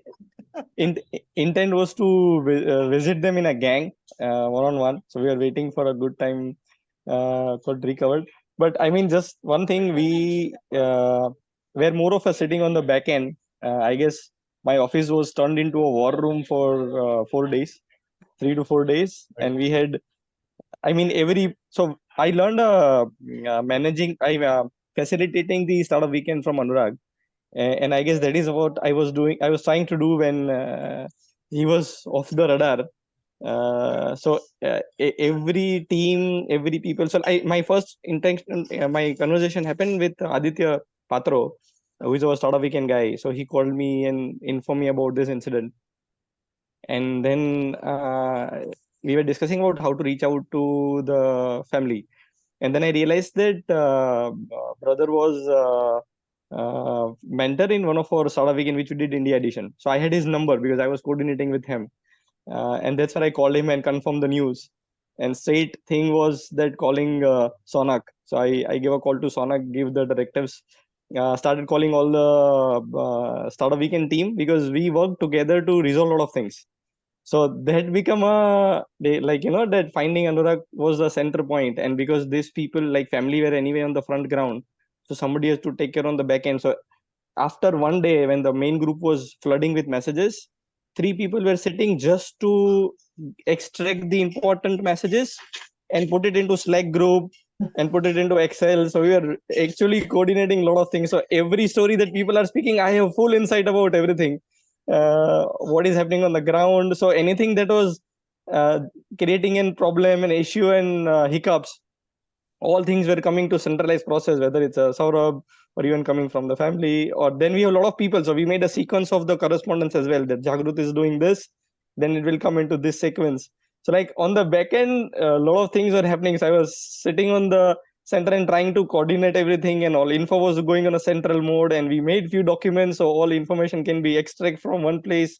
Intent was to visit them in a gang, one-on-one. So we are waiting for a good time got recovered. But I mean, just one thing, we were more of a sitting on the back end. I guess my office was turned into a war room for 4 days, 3 to 4 days, and we had. I mean, so I learned facilitating the startup weekend from Anurag, and I guess that is what I was doing. I was trying to do when he was off the radar. Every team, every people. So my first intention, my conversation happened with Aditya Patro, who is our startup weekend guy. So he called me and informed me about this incident, and then we were discussing about how to reach out to the family. And then I realized that brother was mentor in one of our startup weekend which we did India edition. So I had his number because I was coordinating with him. And that's where I called him and confirmed the news. And straight thing was that calling Sonak. So I gave a call to Sonak, give the directives, started calling all the startup weekend team because we worked together to resolve a lot of things. So that become that finding Anurag was the center point. And because these people like family were anyway on the front ground, so somebody has to take care on the back end. So after one day when the main group was flooding with messages, 3 people were sitting just to extract the important messages and put it into Slack group and put it into Excel. So we were actually coordinating a lot of things. So every story that people are speaking, I have full insight about everything. What is happening on the ground. So anything that was uh, creating a problem, an issue, and hiccups, all things were coming to centralized process, whether it's a Saurabh or even coming from the family, or then we have a lot of people. So we made a sequence of the correspondence as well, that Jagrut is doing this, then it will come into this sequence. So like on the back end, a lot of things were happening. So I was sitting on the center and trying to coordinate everything, and all info was going on a central mode, and we made few documents so all information can be extracted from one place.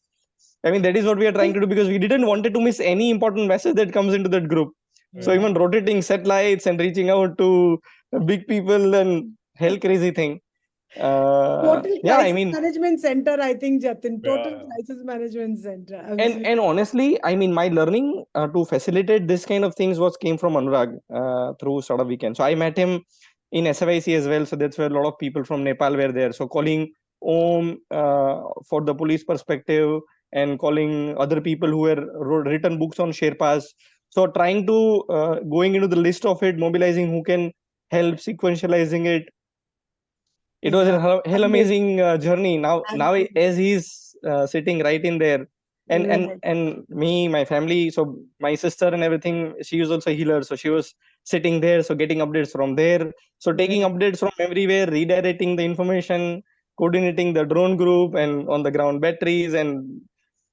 I mean, that is what we are trying to do because we didn't want to miss any important message that comes into that group. So even rotating satellites and reaching out to big people and hell crazy thing.
Total
Yeah, I
crisis
mean,
management center, I think, Jatin. Total
Yeah.
crisis management center.
and
Absolutely.
honestly, I mean, my learning to facilitate this kind of things was came from Anurag through Startup Weekend. So I met him in SFIC as well. So that's where a lot of people from Nepal were there. So calling Om for the police perspective and calling other people who were written books on Sherpas. So trying to going into the list of it, mobilizing who can help, sequentializing it. It was
Yeah.
a hell
Amazing.
amazing journey. Now
Absolutely.
as he's sitting right in there, and
Right.
me, my family, so my sister and everything, she was also a healer, so she was sitting there, so getting updates from there, so taking
Right.
updates from everywhere, redirecting the information, coordinating the drone group and on the ground batteries. And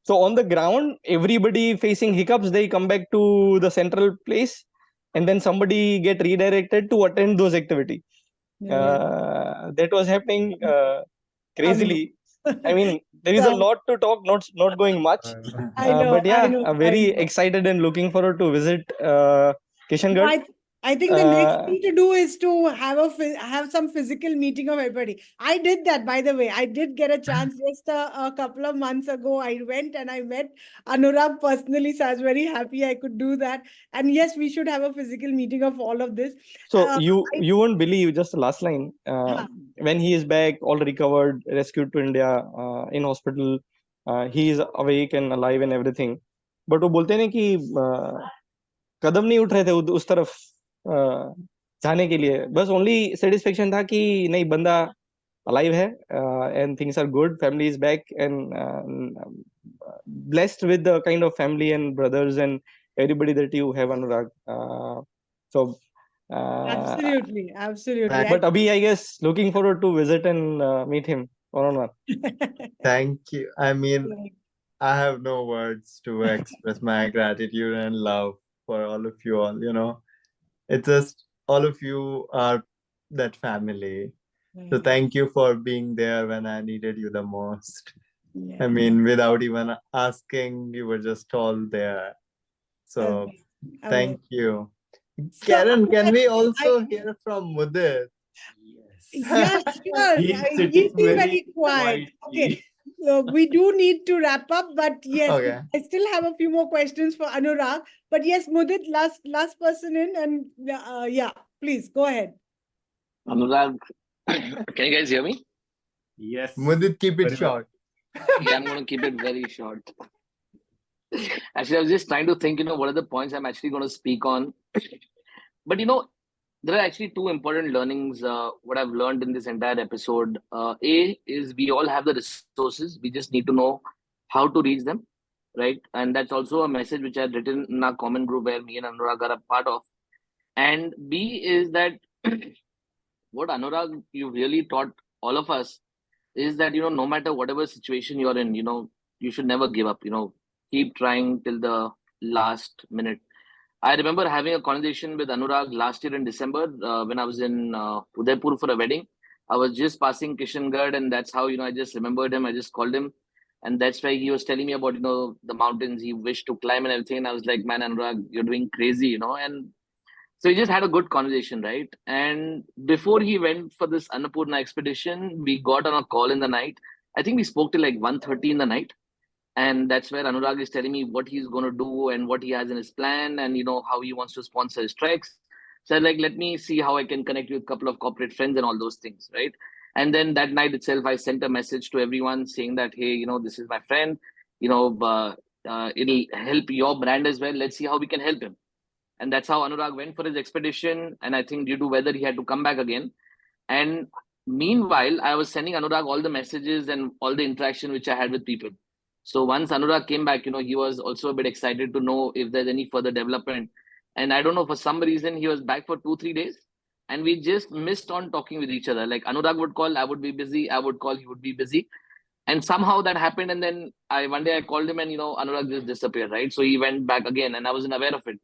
so on the ground, everybody facing hiccups, they come back to the central place, and then somebody get redirected to attend those activity.
Yeah.
That was happening
Amazing.
crazily. I mean, there is a
So,
lot to talk, not going much,
I know,
but yeah, I'm
I
very
know.
excited and looking forward to visit
No,
Kishangarh.
I think the next
Uh,
thing to do is to have some physical meeting of everybody. I did that, by the way. I did get a chance just a couple of months ago. I went and I met Anurag personally, so I was very happy I could do that. And yes, we should have a physical meeting of all of this.
so
Uh, I,
you won't believe, just the last line.
huh,
When he is back, all recovered, rescued to India, in hospital, he is awake and alive and everything. But वो बोलते हैं ना कि कदम नहीं उठ रहे थे उस तरफ जाने के लिए, बस ओनली सेटिस्फेक्शन था कि नहीं, बंदा alive hai, and things are good, family is back, and blessed with the kind of family and brothers and everybody that you have, Anurag. So
absolutely, absolutely.
Thank,
but abhi, I guess, looking forward to visit and meet him one on one.
thank you. I mean, I have no words to express my gratitude and love for all of you all, you know. It's just all of you are that family. So thank you for being there when I needed you the most. I mean, without even asking, you were just all there. So thank you. Karen, can we also hear from Mudit?
Yeah, sure.
He's
He's
sitting
been
very
very quiet. Okay.
quietly.
So we do need to wrap up, but yes,
Okay.
I still have a few more questions for Anurag. But yes, Mudit, last person in, and yeah, please go ahead.
Anurag, can you guys hear me?
Yes.
Mudit, keep it
Very well.
short.
Yeah, I'm going to keep it very short. Actually, I was just trying to think, what are the points I'm actually going to speak on. But, there are actually two important learnings, what I've learned in this entire episode. A is we all have the resources. We just need to know how to reach them, right? And that's also a message which I had written in our common group where me and Anurag are a part of. And B is that what Anurag, you really taught all of us is that, no matter whatever situation you're in, you should never give up, keep trying till the last minute. I remember having a conversation with Anurag last year in December when I was in Udaipur for a wedding. I was just passing Kishangarh, and that's how, I just remembered him. I just called him. And that's why he was telling me about, the mountains he wished to climb and everything. And I was like, man, Anurag, you're doing crazy, And so we just had a good conversation, right? And before he went for this Annapurna expedition, we got on a call in the night. I think we spoke till like 1:30 in the night. And that's where Anurag is telling me what he's going to do and what he has in his plan and, how he wants to sponsor his treks. So I'm like, let me see how I can connect with a couple of corporate friends and all those things, right? And then that night itself, I sent a message to everyone saying that, hey, this is my friend, it'll help your brand as well. Let's see how we can help him. And that's how Anurag went for his expedition. And I think due to weather, he had to come back again. And meanwhile, I was sending Anurag all the messages and all the interaction which I had with people. So once Anurag came back, he was also a bit excited to know if there's any further development. And I don't know, for some reason, he was back for 2-3 days. And we just missed on talking with each other. Like Anurag would call, I would be busy. I would call, he would be busy. And somehow that happened. And then one day I called him and, Anurag just disappeared, right? So he went back again and I wasn't aware of it.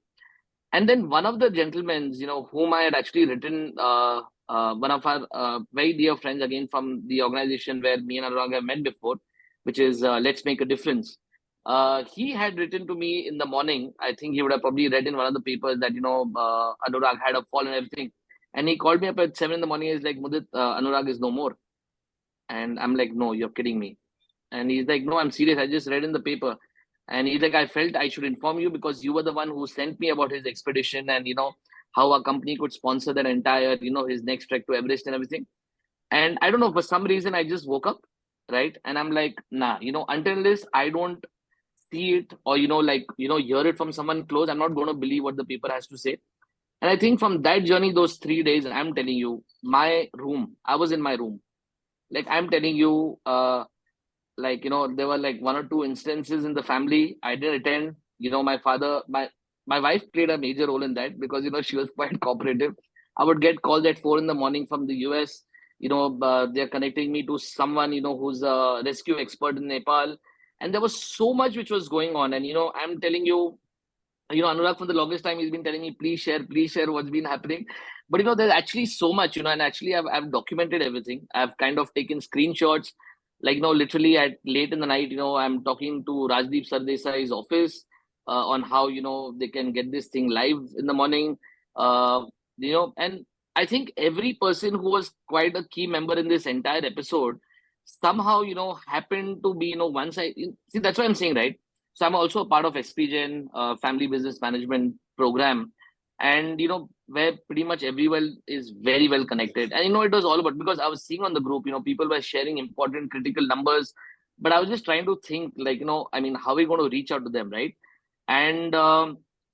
And then one of the gentlemen, whom I had actually written, one of our very dear friends, again from the organization where me and Anurag have met before, which is Let's Make a Difference. He had written to me in the morning. I think he would have probably read in one of the papers that, Anurag had a fall and everything. And he called me up at 7 in the morning. He's like, Mudit, Anurag is no more. And I'm like, no, you're kidding me. And he's like, no, I'm serious. I just read in the paper. And he's like, I felt I should inform you because you were the one who sent me about his expedition and, how our company could sponsor that entire, his next trek to Everest and everything. And I don't know, for some reason, I just woke up, right? And I'm like, nah, until this, I don't see it or, hear it from someone close, I'm not going to believe what the paper has to say. And I think from that journey, those 3 days, I'm telling you, my room, I was in my room. Like, I'm telling you, there were like 1 or 2 instances in the family I didn't attend. My father, my wife played a major role in that because, she was quite cooperative. I would get calls at 4 in the morning from the US. They're connecting me to someone, who's a rescue expert in Nepal. And there was so much which was going on. And, I'm telling you, Anurag, for the longest time, he's been telling me, please share what's been happening. But, there's actually so much, and actually I've documented everything. I've kind of taken screenshots. Like, literally at late in the night, I'm talking to Rajdeep Sardesai's office on how, they can get this thing live in the morning. And I think every person who was quite a key member in this entire episode somehow, happened to be, once see, that's what I'm saying, right? So I'm also a part of SPGen, Family Business Management Program. And, where pretty much everyone is very well connected. And, it was all about, because I was seeing on the group, people were sharing important critical numbers, but I was just trying to think like, how are we going to reach out to them, right? And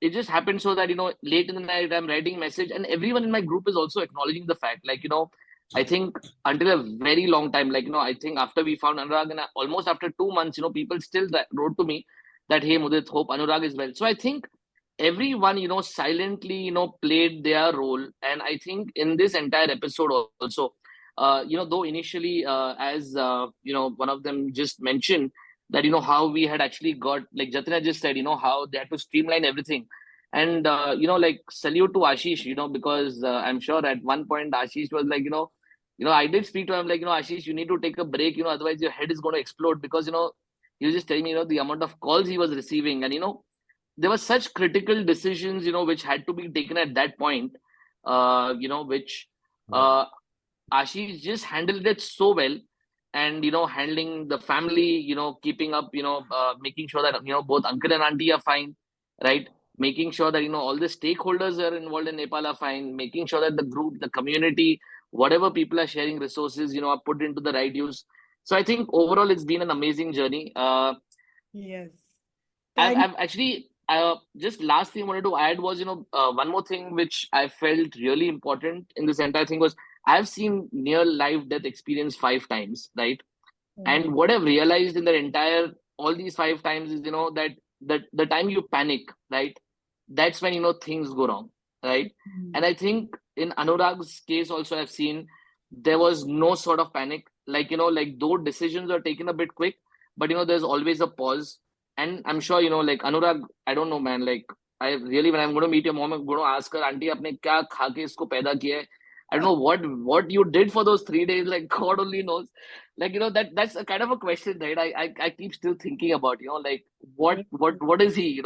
it just happened so that, late in the night, I'm writing a message and everyone in my group is also acknowledging the fact, like, I think until a very long time, like, I think after we found Anurag and almost after 2 months, people still wrote to me that, hey, Mudit, hope Anurag is well. So I think everyone, silently, played their role. And I think in this entire episode also, though initially, as, one of them just mentioned that, how we had actually got, like Jatina just said, how they had to streamline everything. And like salute to Ashish, because I'm sure at one point Ashish was like, I did speak to him like, Ashish, you need to take a break, otherwise your head is going to explode, because he was just telling me, the amount of calls he was receiving, and there were such critical decisions, which had to be taken at that point, which uh, Ashish just handled it so well. And handling the family, keeping up, making sure that both uncle and auntie are fine, right? Making sure that all the stakeholders are involved in Nepal are fine, making sure that the group, the community, whatever people are sharing resources, are put into the right use. So I think overall it's been an amazing journey.
Yes.
I've actually just last thing I wanted to add was, one more thing which I felt really important in this entire thing was, I've seen near life death experience 5 times, right? And what I've realized in the entire all these 5 times is, that the time you panic, right, that's when things go wrong, right? And I think in Anurag's case also, I've seen there was no sort of panic, like like though decisions are taken a bit quick, but there's always a pause. And I'm sure like Anurag, I don't know, man, like I really, when I'm going to meet your mom, I'm going to ask her, auntie, आपने क्या खा के इसको पैदा किया है? I don't know what you did for those 3 days. Like God only knows. Like that's a kind of a question, right? I keep still thinking about, like what is he,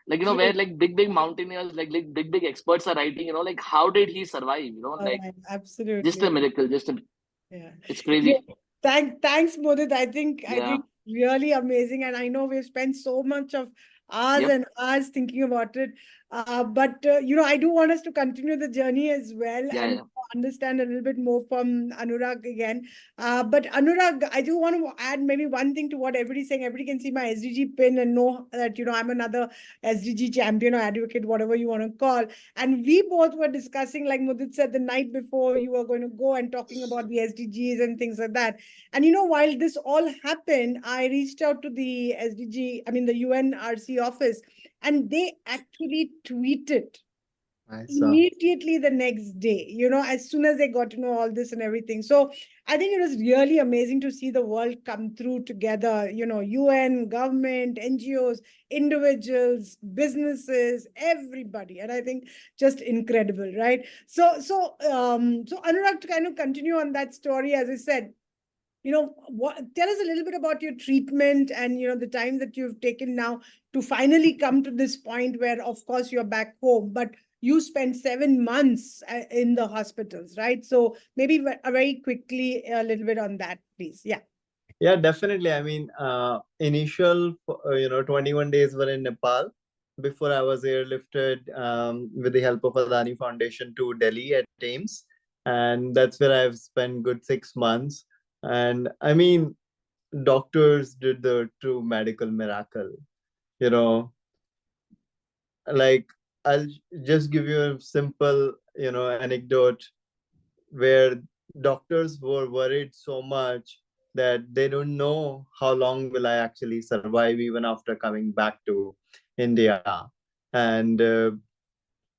like where like big mountaineers, like big experts are writing, like how did he survive, like
Absolutely.
just a miracle,
Yeah.
it's crazy.
Thanks, Modit. I think
Yeah.
really amazing. And I know we've spent so much of hours
Yep.
and hours thinking about it. But I do want us to continue the journey as well and
Yeah.
understand a little bit more from Anurag again. But Anurag, I do want to add maybe one thing to what everybody's saying. Everybody can see my SDG pin and know that I'm another SDG champion or advocate, whatever you want to call. And we both were discussing, like Mudit said, the night before you were going to go and talking about the SDGs and things like that. And while this all happened, I reached out to the SDG, I mean the UNRC office, and they actually tweeted immediately the next day, as soon as they got to know all this and everything. So I think it was really amazing to see the world come through together, UN, government, NGOs, individuals, businesses, everybody. And I think just incredible, right? So Anurag, to kind of continue on that story, as I said, tell us a little bit about your treatment and the time that you've taken now to finally come to this point where, of course, you're back home, but you spent 7 months in the hospitals, right? So maybe very quickly a little bit on that, please.
Yeah, definitely. I mean, initial 21 days were in Nepal before I was airlifted with the help of Adani Foundation to Delhi at AIMS, and that's where I've spent good 6 months. And I mean, doctors did the true medical miracle. Like, I'll just give you a simple anecdote where doctors were worried so much that they don't know how long will I actually survive even after coming back to India. And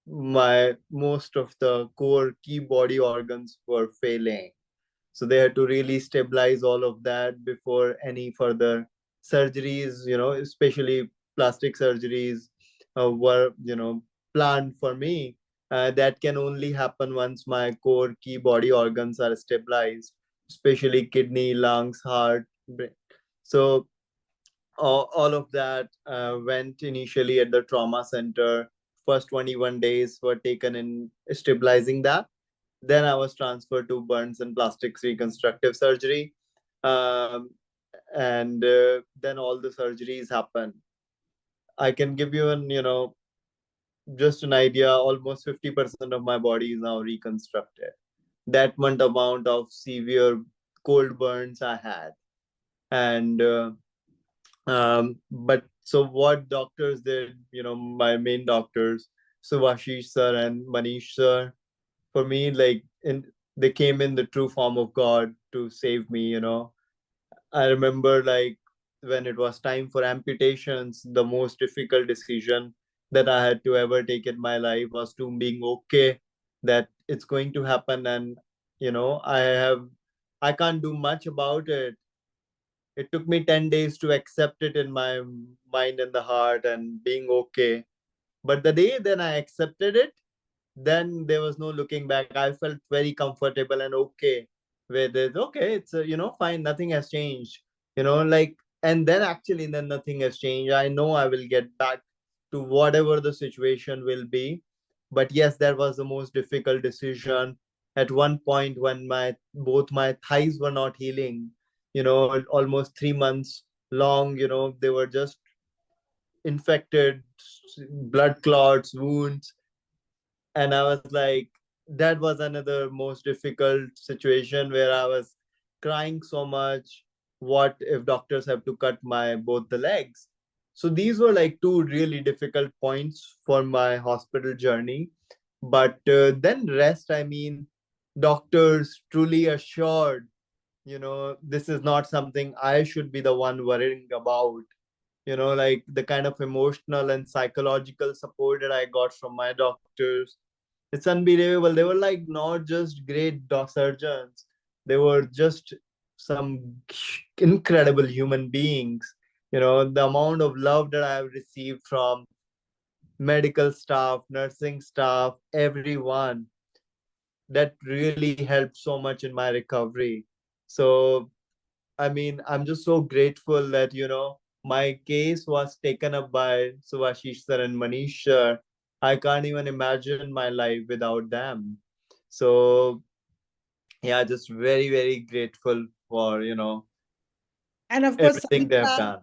my most of the core key body organs were failing, so they had to really stabilize all of that before any further surgeries, especially plastic surgeries were planned for me. That can only happen once my core key body organs are stabilized, especially kidney, lungs, heart, brain. So all of that went initially at the trauma center. First 21 days were taken in stabilizing that. Then I was transferred to burns and plastics reconstructive surgery. And then all the surgeries happened. I can give you just an idea, almost 50% of my body is now reconstructed. That much amount of severe cold burns I had. And but so what doctors did, my main doctors, Subhashish sir and Manish sir, for me, like they came in the true form of God to save me. I remember, like, when it was time for amputations, the most difficult decision that I had to ever take in my life was to being okay that it's going to happen. And I can't do much about it. It took me 10 days to accept it in my mind and the heart and being okay. But the day then I accepted it, then there was no looking back. I felt very comfortable and okay with it. Okay, it's fine, nothing has changed, like. And then actually then nothing has changed. I know I will get back to whatever the situation will be. But yes, that was the most difficult decision at one point when both my thighs were not healing, almost 3 months long. They were just infected, blood clots, wounds. And I was like, that was another most difficult situation where I was crying so much. What if doctors have to cut my both the legs? So these were like two really difficult points for my hospital journey. But then rest, I mean, doctors truly assured, this is not something I should be the one worrying about. Like the kind of emotional and psychological support that I got from my doctors, it's unbelievable. They were like not just great surgeons, they were just some incredible human beings. The amount of love that I have received from medical staff, nursing staff, everyone, that really helped so much in my recovery. So I mean, I'm just so grateful that, my case was taken up by Subhashish sir and Manish sir. I can't even imagine my life without them. So, yeah, just very, very grateful for,
And of course,
everything they have
Sabita,
done.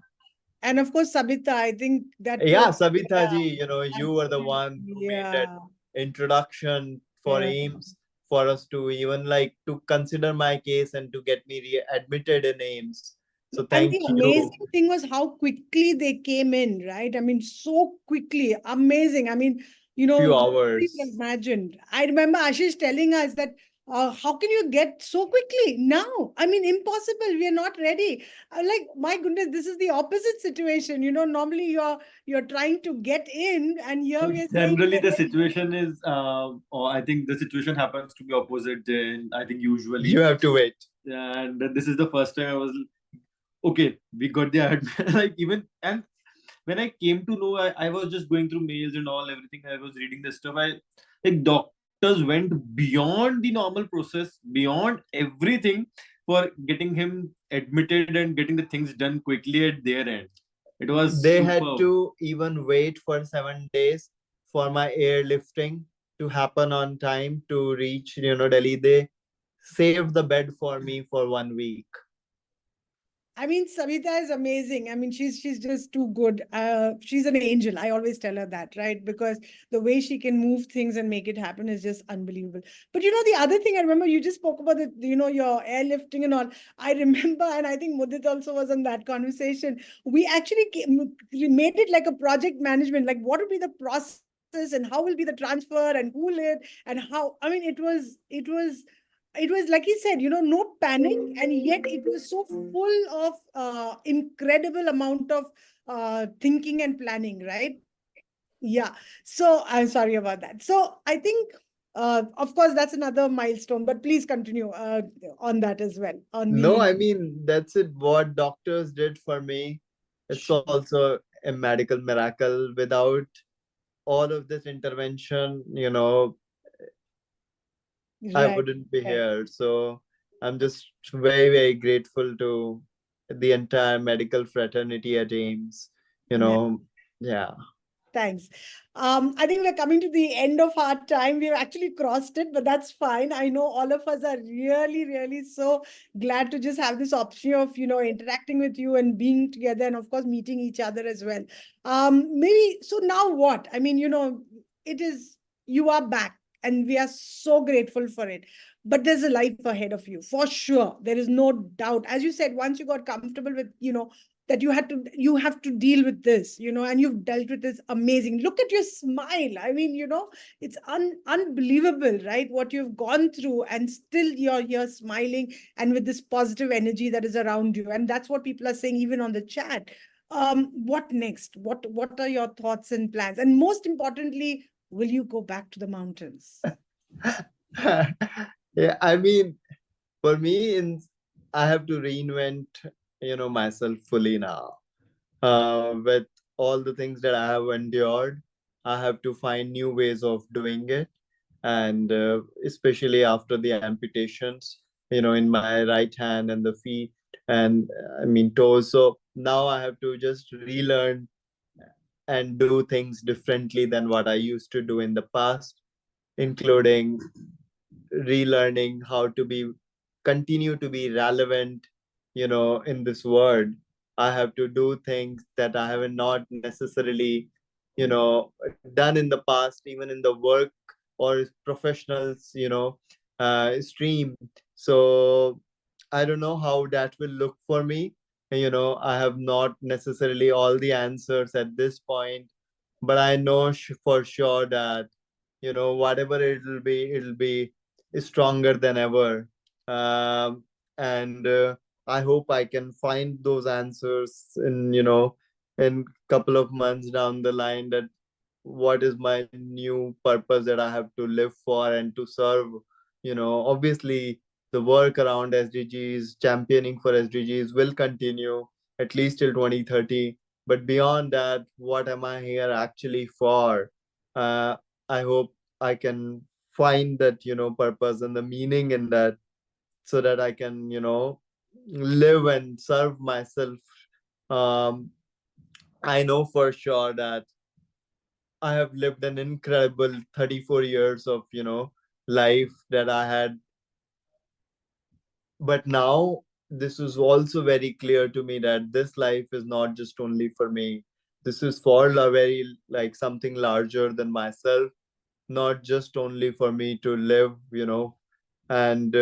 and of course, Sabita, I think that
Yeah,
was,
Sabita
yeah,
ji, you were the
absolutely,
one who made that
yeah,
introduction for
yeah.
AIMS, for us to even like to consider my case and to get me admitted in AIMS. So
And
thank
the
you.
amazing thing was how quickly they came in, right? I mean, so quickly, amazing. I mean,
Few
we
hours.
imagined. I remember Ashish telling us that, how can you get so quickly now? I mean, impossible. We are not ready. Like, my goodness, this is the opposite situation. Normally you're trying to get in, and here
So
we are saying
generally,
we're
the
ready.
situation is, or I think the situation happens to be opposite. Then I think usually,
You have to wait.
and this is the first time I was okay. We got the like even and when I came to know, I was just going through mails and all everything. I was reading this stuff. Like doctors went beyond the normal process, beyond everything for getting him admitted and getting the things done quickly at their end. It was
They had
superb.
to even wait for 7 days for my airlifting to happen on time to reach, Delhi. They saved the bed for me for 1 week.
I mean, Savita is amazing. I mean, she's just too good. She's an angel. I always tell her that, right? Because the way she can move things and make it happen is just unbelievable. But the other thing I remember, you just spoke about your airlifting and all. I remember, and I think Mudit also was in that conversation. We actually made it like a project management. Like, what would be the process and how will be the transfer and who will it and how? I mean, it was like he said, no panic, and yet it was so full of incredible amount of thinking and planning, right? Yeah. So I'm sorry about that. So I think, of course, that's another milestone, but please continue on that as well. On
No,
the
I mean, that's it. What doctors did for me, it's also a medical miracle. Without all of this intervention, I
right.
wouldn't be
Right.
here. So I'm just very, very grateful to the entire medical fraternity at AIMS.
Yeah.
Yeah.
Thanks. I think we're coming to the end of our time. We've actually crossed it, but that's fine. I know all of us are really, really so glad to just have this option of, interacting with you and being together and, of course, meeting each other as well. Maybe, so now what? I mean, you are back and we are so grateful for it. But there's a life ahead of you, for sure. There is no doubt. As you said, once you got comfortable with, that you have to deal with this, and you've dealt with this amazing. Look at your smile. I mean, it's unbelievable, right? What you've gone through, and still you're here smiling and with this positive energy that is around you. And that's what people are saying even on the chat. What next? What are your thoughts and plans? And most importantly, will you go back to the mountains?
Yeah, I mean, for me, I have to reinvent, myself fully now. With all the things that I have endured, I have to find new ways of doing it. And especially after the amputations, in my right hand and the feet and toes. So now I have to just relearn and do things differently than what I used to do in the past, including relearning how to continue to be relevant, in this world. I have to do things that I have not necessarily, done in the past, even in the work or professionals, stream. So I don't know how that will look for me. I have not necessarily all the answers at this point, but I know for sure that, whatever it'll be stronger than ever. And I hope I can find those answers in couple of months down the line, that what is my new purpose that I have to live for and to serve. Obviously the work around SDGs, championing for SDGs will continue at least till 2030. But beyond that, what am I here actually for? Uh, I hope I can find that, purpose and the meaning in that, so that I can, live and serve myself. Um, I know for sure that I have lived an incredible 34 years of, life that I had. But now this is also very clear to me that this life is not just only for me. This is for a very, like, something larger than myself, not just only for me to live, and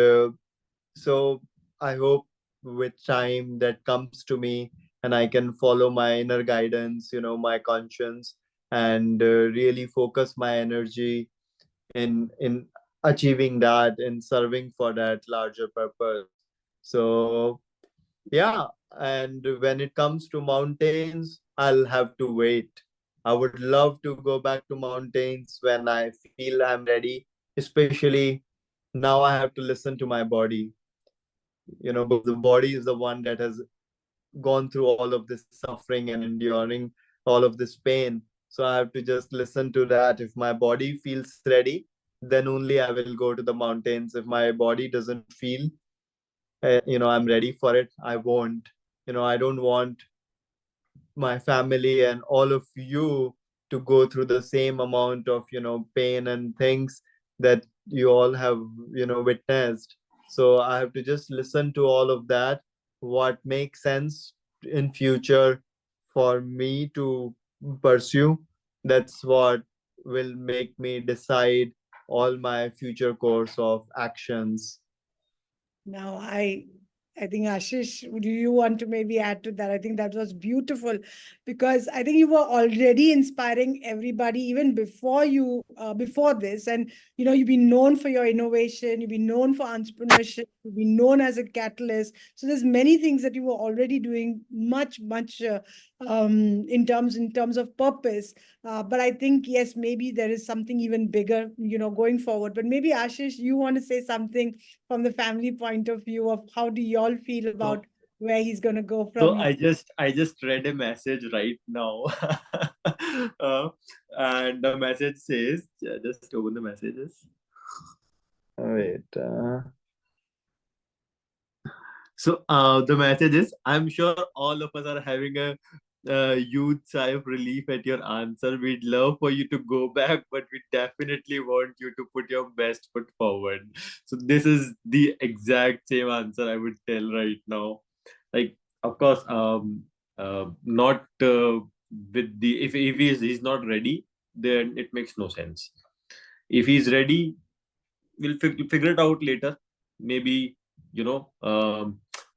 so I hope with time that comes to me and I can follow my inner guidance, my conscience, and really focus my energy in achieving that and serving for that larger purpose. So yeah, and when it comes to mountains, I'll have to wait. I would love to go back to mountains when I feel I'm ready, especially now I have to listen to my body, because the body is the one that has gone through all of this suffering and enduring all of this pain. So I have to just listen to that. If my body feels ready, then only I will go to the mountains. If my body doesn't feel, I'm ready for it, I won't. I don't want my family and all of you to go through the same amount of pain and things that you all have witnessed. So I have to just listen to all of that, what makes sense in future for me to pursue. That's what will make me decide all my future course of actions.
Now, I think Ashish, do you want to maybe add to that? I think that was beautiful, because I think you were already inspiring everybody even before this, and you've been known for your innovation, you've been known for entrepreneurship, you've been known as a catalyst. So there's many things that you were already doing much in terms of purpose. But I think, yes, maybe there is something even bigger, going forward. But maybe Ashish, you want to say something from the family point of view of how do y'all feel about where he's going to go from
So
here?
I just read a message right now, and the message says, just open the messages.
Wait.
So the message is, I'm sure all of us are having a huge sigh of relief at your answer. We'd love for you to go back, but we definitely want you to put your best foot forward. So this is the exact same answer I would tell right now. Like, of course, not with the if he's not ready, then it makes no sense. If he's ready, we'll figure it out later. Maybe,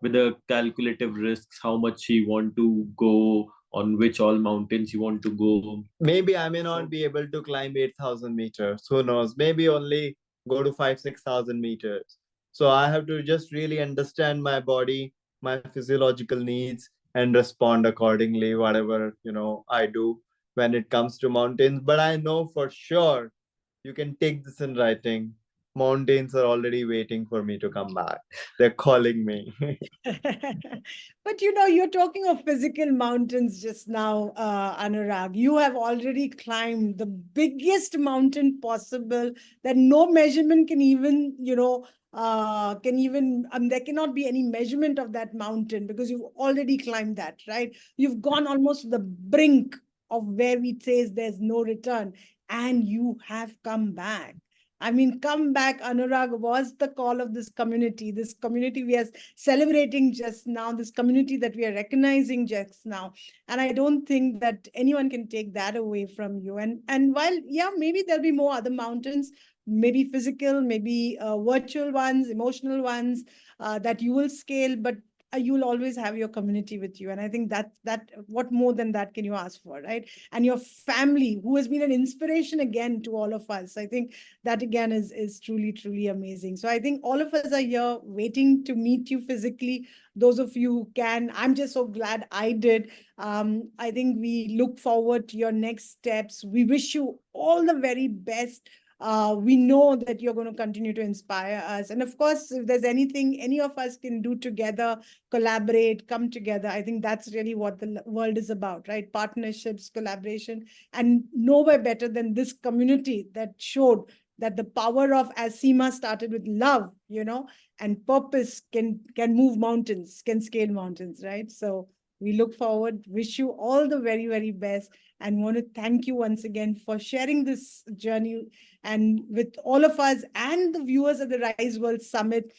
with the calculative risks, how much he want to go, on which all mountains you want to go.
Maybe I may not be able to climb 8,000 meters. Who knows? Maybe only go to 6,000 meters. So I have to just really understand my body, my physiological needs, and respond accordingly, whatever, I do when it comes to mountains. But I know for sure you can take this in writing. mountains are already waiting for me to come back. They're calling me.
But you're talking of physical mountains just now, Anurag. You have already climbed the biggest mountain possible that no measurement can even, there cannot be any measurement of that mountain because you've already climbed that, right? You've gone almost to the brink of where we say there's no return, and you have come back. I mean, come back, Anurag, was the call of this community we are celebrating just now, this community that we are recognizing just now. And I don't think that anyone can take that away from you. And while, yeah, maybe there'll be more other mountains, maybe physical, maybe virtual ones, emotional ones that you will scale, but you'll always have your community with you. And I think that what more than that can you ask for, right? And your family, who has been an inspiration again to all of us. I think that again is truly, truly amazing. So I think all of us are here waiting to meet you physically. Those of you who can, I'm just so glad I did. I think we look forward to your next steps. We wish you all the very best. We know that you're going to continue to inspire us. And of course, if there's anything any of us can do together, collaborate, come together, I think that's really what the world is about, right? Partnerships, collaboration, and nowhere better than this community that showed that the power of, as Seema started with, love, and purpose can move mountains, can scale mountains, right? So we look forward, wish you all the very, very best, and want to thank you once again for sharing this journey and with all of us and the viewers at the Rise World Summit.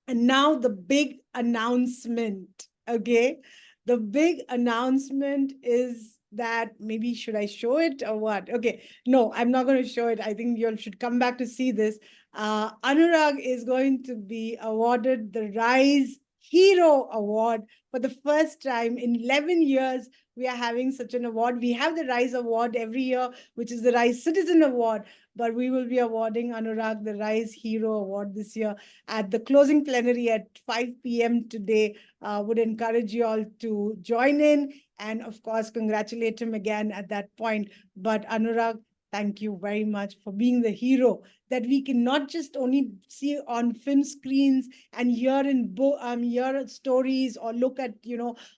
And now the big announcement, okay? The big announcement is that, maybe should I show it or what? Okay, no, I'm not going to show it. I think you all should come back to see this. Anurag is going to be awarded the Rise Hero Award for the first time in 11 years. We are having such an award. We have the Rise Award every year, which is the Rise Citizen Award, but we will be awarding Anurag the Rise Hero Award this year at the closing plenary at 5 p.m. today. Would encourage you all to join in and, of course, congratulate him again at that point. But Anurag, thank you very much for being the hero that we can not just only see on film screens and hear in hear stories or look at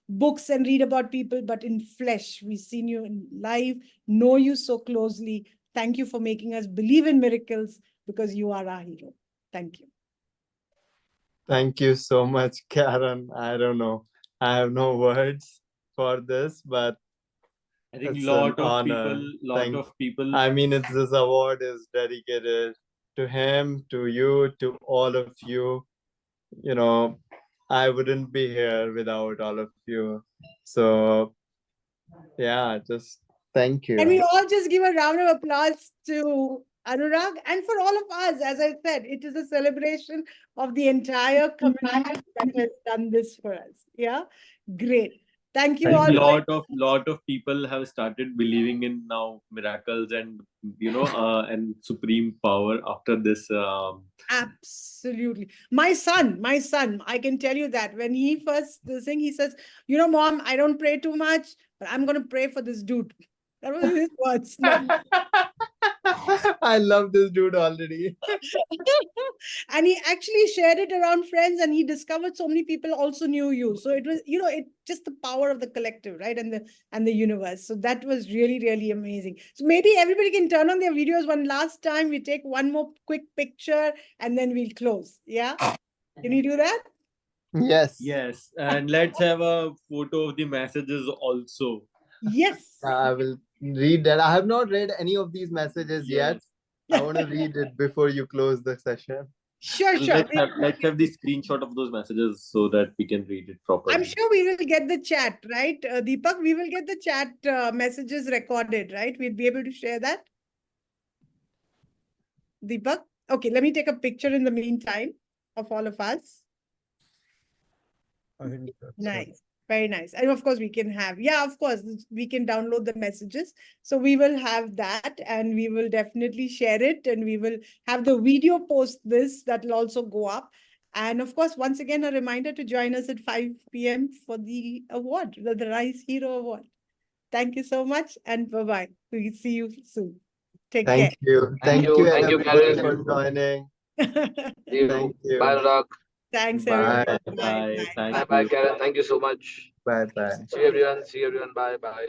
books and read about people, but in flesh. We've seen you in live, know you so closely. Thank you for making us believe in miracles, because you are our hero. Thank you.
Thank you so much, Karen. I don't know. I have no words for this, but
I think
it's
lot
an
of
honor.
people.
I mean, this award is dedicated to him, to you, to all of you. I wouldn't be here without all of you. So, yeah, just thank you.
And we all just give a round of applause to Anurag and for all of us. As I said, it is a celebration of the entire community that has done this for us. Yeah, great. Thank you
I
all.
think lot of people have started believing in now miracles and and supreme power after this.
Absolutely. My son, I can tell you that when he first thing, he says, Mom, I don't pray too much, but I'm going to pray for this dude. That was his words.
I love this dude already.
And he actually shared it around friends, and he discovered so many people also knew you. So it was, it just the power of the collective, right? And the universe. So that was really, really amazing. So maybe everybody can turn on their videos one last time. We take one more quick picture and then we'll close. Yeah. Can you do that?
Yes.
And let's have a photo of the messages also.
Yes.
I will read that. I have not read any of these messages yet. I want to read it before you close the session.
Sure.
Let's have the screenshot of those messages so that we can read it properly.
I'm sure we will get the chat, right? Deepak, we will get the chat messages recorded, right? We'll be able to share that. Deepak? Okay, let me take a picture in the meantime of all of us.
I think that's
nice. Very nice. And of course, we can have, of course, we can download the messages. So we will have that, and we will definitely share it, and we will have the video post this that will also go up. And of course, once again, a reminder to join us at 5 p.m. for the award, the Rise Hero Award. Thank you so much, and bye-bye. We'll see you soon. Take care.
Thank you. Thank you, everybody, for joining.
See you.
Thank you.
Bye, Anurag.
Thanks,
Bye.
everyone. Bye.
Bye.
Bye.
Thank
Bye,
you.
bye, Karen. Thank you so much.
Bye bye.
See you, everyone. See you, everyone. Bye, bye.